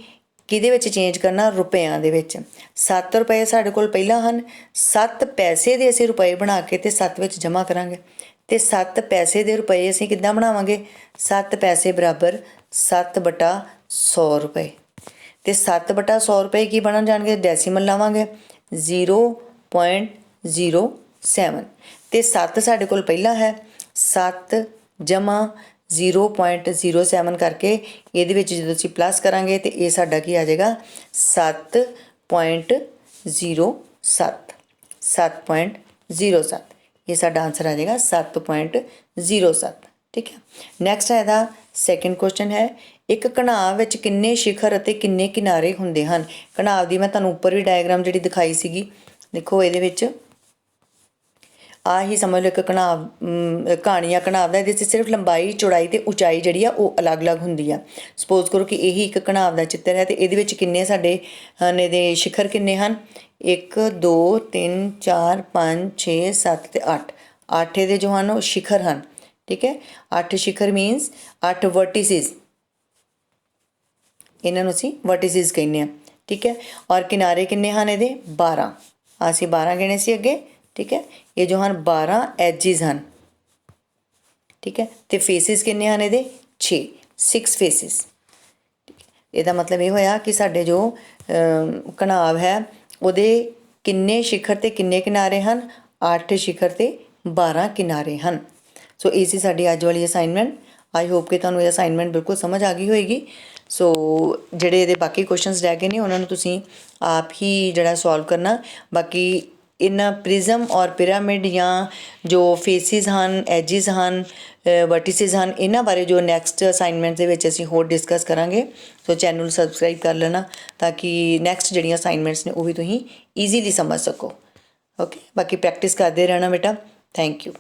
ਕਿਹਦੇ ਵਿੱਚ ਚੇਂਜ ਕਰਨਾ, ਰੁਪਇਆਂ ਦੇ ਵਿੱਚ। 7 ਰੁਪਏ ਸਾਡੇ ਕੋਲ ਪਹਿਲਾਂ ਹਨ, 7 ਪੈਸੇ ਦੇ ਅਸੀਂ ਰੁਪਏ ਬਣਾ ਕੇ ਅਤੇ 7 ਵਿੱਚ ਜਮ੍ਹਾਂ ਕਰਾਂਗੇ। ਅਤੇ 7 ਪੈਸੇ ਦੇ ਰੁਪਏ ਅਸੀਂ ਕਿੱਦਾਂ ਬਣਾਵਾਂਗੇ, 7 ਪੈਸੇ ਬਰਾਬਰ 7/100 ਰੁਪਏ। ਅਤੇ 7/100 ਰੁਪਏ ਕੀ ਬਣ ਜਾਣਗੇ, ਡੈਸੀਮਲ ਲਾਵਾਂਗੇ 0.07। ਅਤੇ 7 ਸਾਡੇ ਕੋਲ ਪਹਿਲਾਂ ਹੈ, 7 ਜਮ੍ਹਾਂ 0.07 ਕਰਕੇ ਇਹਦੇ ਵਿੱਚ ਜਦੋਂ ਅਸੀਂ ਪਲੱਸ ਕਰਾਂਗੇ ਤਾਂ ਇਹ ਸਾਡਾ ਕੀ ਆ ਜਾਏਗਾ 7.07। 7.07 ਇਹ ਸਾਡਾ ਆਨਸਰ ਆ ਜਾਏਗਾ 7.07, ਠੀਕ ਹੈ। ਨੈਕਸਟ ਹੈ ਇਹਦਾ ਸੈਕਿੰਡ ਕੁਐਸਚਨ ਹੈ ਇੱਕ ਘਣਾਵ ਵਿੱਚ ਕਿੰਨੇ ਸ਼ਿਖਰ ਅਤੇ ਕਿੰਨੇ ਕਿਨਾਰੇ ਹੁੰਦੇ ਹਨ। ਘਣਾਵ ਦੀ ਮੈਂ ਤੁਹਾਨੂੰ ਉੱਪਰ ਵੀ ਡਾਇਗਰਾਮ ਜਿਹੜੀ ਦਿਖਾਈ ਸੀਗੀ, ਦੇਖੋ ਇਹਦੇ ਵਿੱਚ ਆਹ ਹੀ ਸਮਝ ਲਓ ਇੱਕ ਘਣਾਵ ਕਹਾਣੀ ਆ ਘਣਾਵ ਦਾ। ਇਹਦੇ 'ਚ ਸਿਰਫ ਲੰਬਾਈ ਚੌੜਾਈ ਅਤੇ ਉਚਾਈ ਜਿਹੜੀ ਆ ਉਹ ਅਲੱਗ-ਅਲੱਗ ਹੁੰਦੀ ਆ। ਸਪੋਜ਼ ਕਰੋ ਕਿ ਇਹੀ ਇੱਕ ਘਣਾਵ ਦਾ ਚਿੱਤਰ ਹੈ ਅਤੇ ਇਹਦੇ ਵਿੱਚ ਕਿੰਨੇ ਸਾਡੇ ਹਨ, ਇਹਦੇ ਸ਼ਿਖਰ ਕਿੰਨੇ ਹਨ, 1 2 3 4 5 6 7 ਅਤੇ 8। 8 ਇਹਦੇ ਜੋ ਹਨ ਉਹ ਸ਼ਿਖਰ ਹਨ, ਠੀਕ ਹੈ। 8 ਸ਼ਿਖਰ ਮੀਨਸ 8 ਵਰਟਿਸਿਸ, ਇਹਨਾਂ ਨੂੰ ਅਸੀਂ ਵਰਟਿਸਿਸ ਕਹਿੰਦੇ ਹਾਂ, ਠੀਕ ਹੈ। ਔਰ ਕਿਨਾਰੇ ਕਿੰਨੇ ਹਨ ਇਹਦੇ, 12। ਅਸੀਂ 12 ਗਿਣੇ ਸੀ ਅੱਗੇ, ਠੀਕ ਹੈ। ਇਹ ਜੋ ਹਨ 12 ਐਜਿਸ ਹਨ, ਠੀਕ ਹੈ। ਅਤੇ ਫੇਸਿਸ ਕਿੰਨੇ ਹਨ ਇਹਦੇ, 6 ਫੇਸਿਸ। ਇਹਦਾ ਮਤਲਬ ਇਹ ਹੋਇਆ ਕਿ ਸਾਡੇ ਜੋ ਘਣਾਵ ਹੈ ਉਹਦੇ ਕਿੰਨੇ ਸ਼ਿਖਰ ਅਤੇ ਕਿੰਨੇ ਕਿਨਾਰੇ ਹਨ, 8 ਸ਼ਿਖਰ ਅਤੇ 12 ਕਿਨਾਰੇ ਹਨ। ਸੋ ਇਹ ਸੀ ਸਾਡੀ ਅੱਜ ਵਾਲੀ ਅਸਾਈਨਮੈਂਟ। ਆਈ ਹੋਪ ਕਿ ਤੁਹਾਨੂੰ ਇਹ ਅਸਾਈਨਮੈਂਟ ਬਿਲਕੁਲ ਸਮਝ ਆ ਗਈ ਹੋਏਗੀ। ਸੋ ਜਿਹੜੇ ਇਹਦੇ ਬਾਕੀ ਕੁਐਸਚਨਸ ਰਹਿ ਗਏ ਨੇ ਉਹਨਾਂ ਨੂੰ ਤੁਸੀਂ ਆਪ ਹੀ ਜਿਹੜਾ ਸੋਲਵ ਕਰਨਾ। ਬਾਕੀ ਇਹਨਾਂ ਪ੍ਰਿਜ਼ਮ ਔਰ ਪਿਰਾਮਿਡ ਜਾਂ ਜੋ ਫੇਸਿਸ ਹਨ, ਐਜਿਸ ਹਨ, ਵਰਟਿਸਿਸ ਹਨ, ਇਹਨਾਂ ਬਾਰੇ ਜੋ ਨੈਕਸਟ ਅਸਾਈਨਮੈਂਟ ਦੇ ਵਿੱਚ ਅਸੀਂ ਹੋਰ ਡਿਸਕਸ ਕਰਾਂਗੇ। ਸੋ ਚੈਨਲ ਨੂੰ ਸਬਸਕ੍ਰਾਈਬ ਕਰ ਲੈਣਾ ਤਾਂ ਕਿ ਨੈਕਸਟ ਜਿਹੜੀਆਂ ਅਸਾਈਨਮੈਂਟਸ ਨੇ ਉਹ ਵੀ ਤੁਸੀਂ ਈਜ਼ੀਲੀ ਸਮਝ ਸਕੋ। ਓਕੇ, ਬਾਕੀ ਪ੍ਰੈਕਟਿਸ ਕਰਦੇ ਰਹਿਣਾ ਬੇਟਾ। Thank you.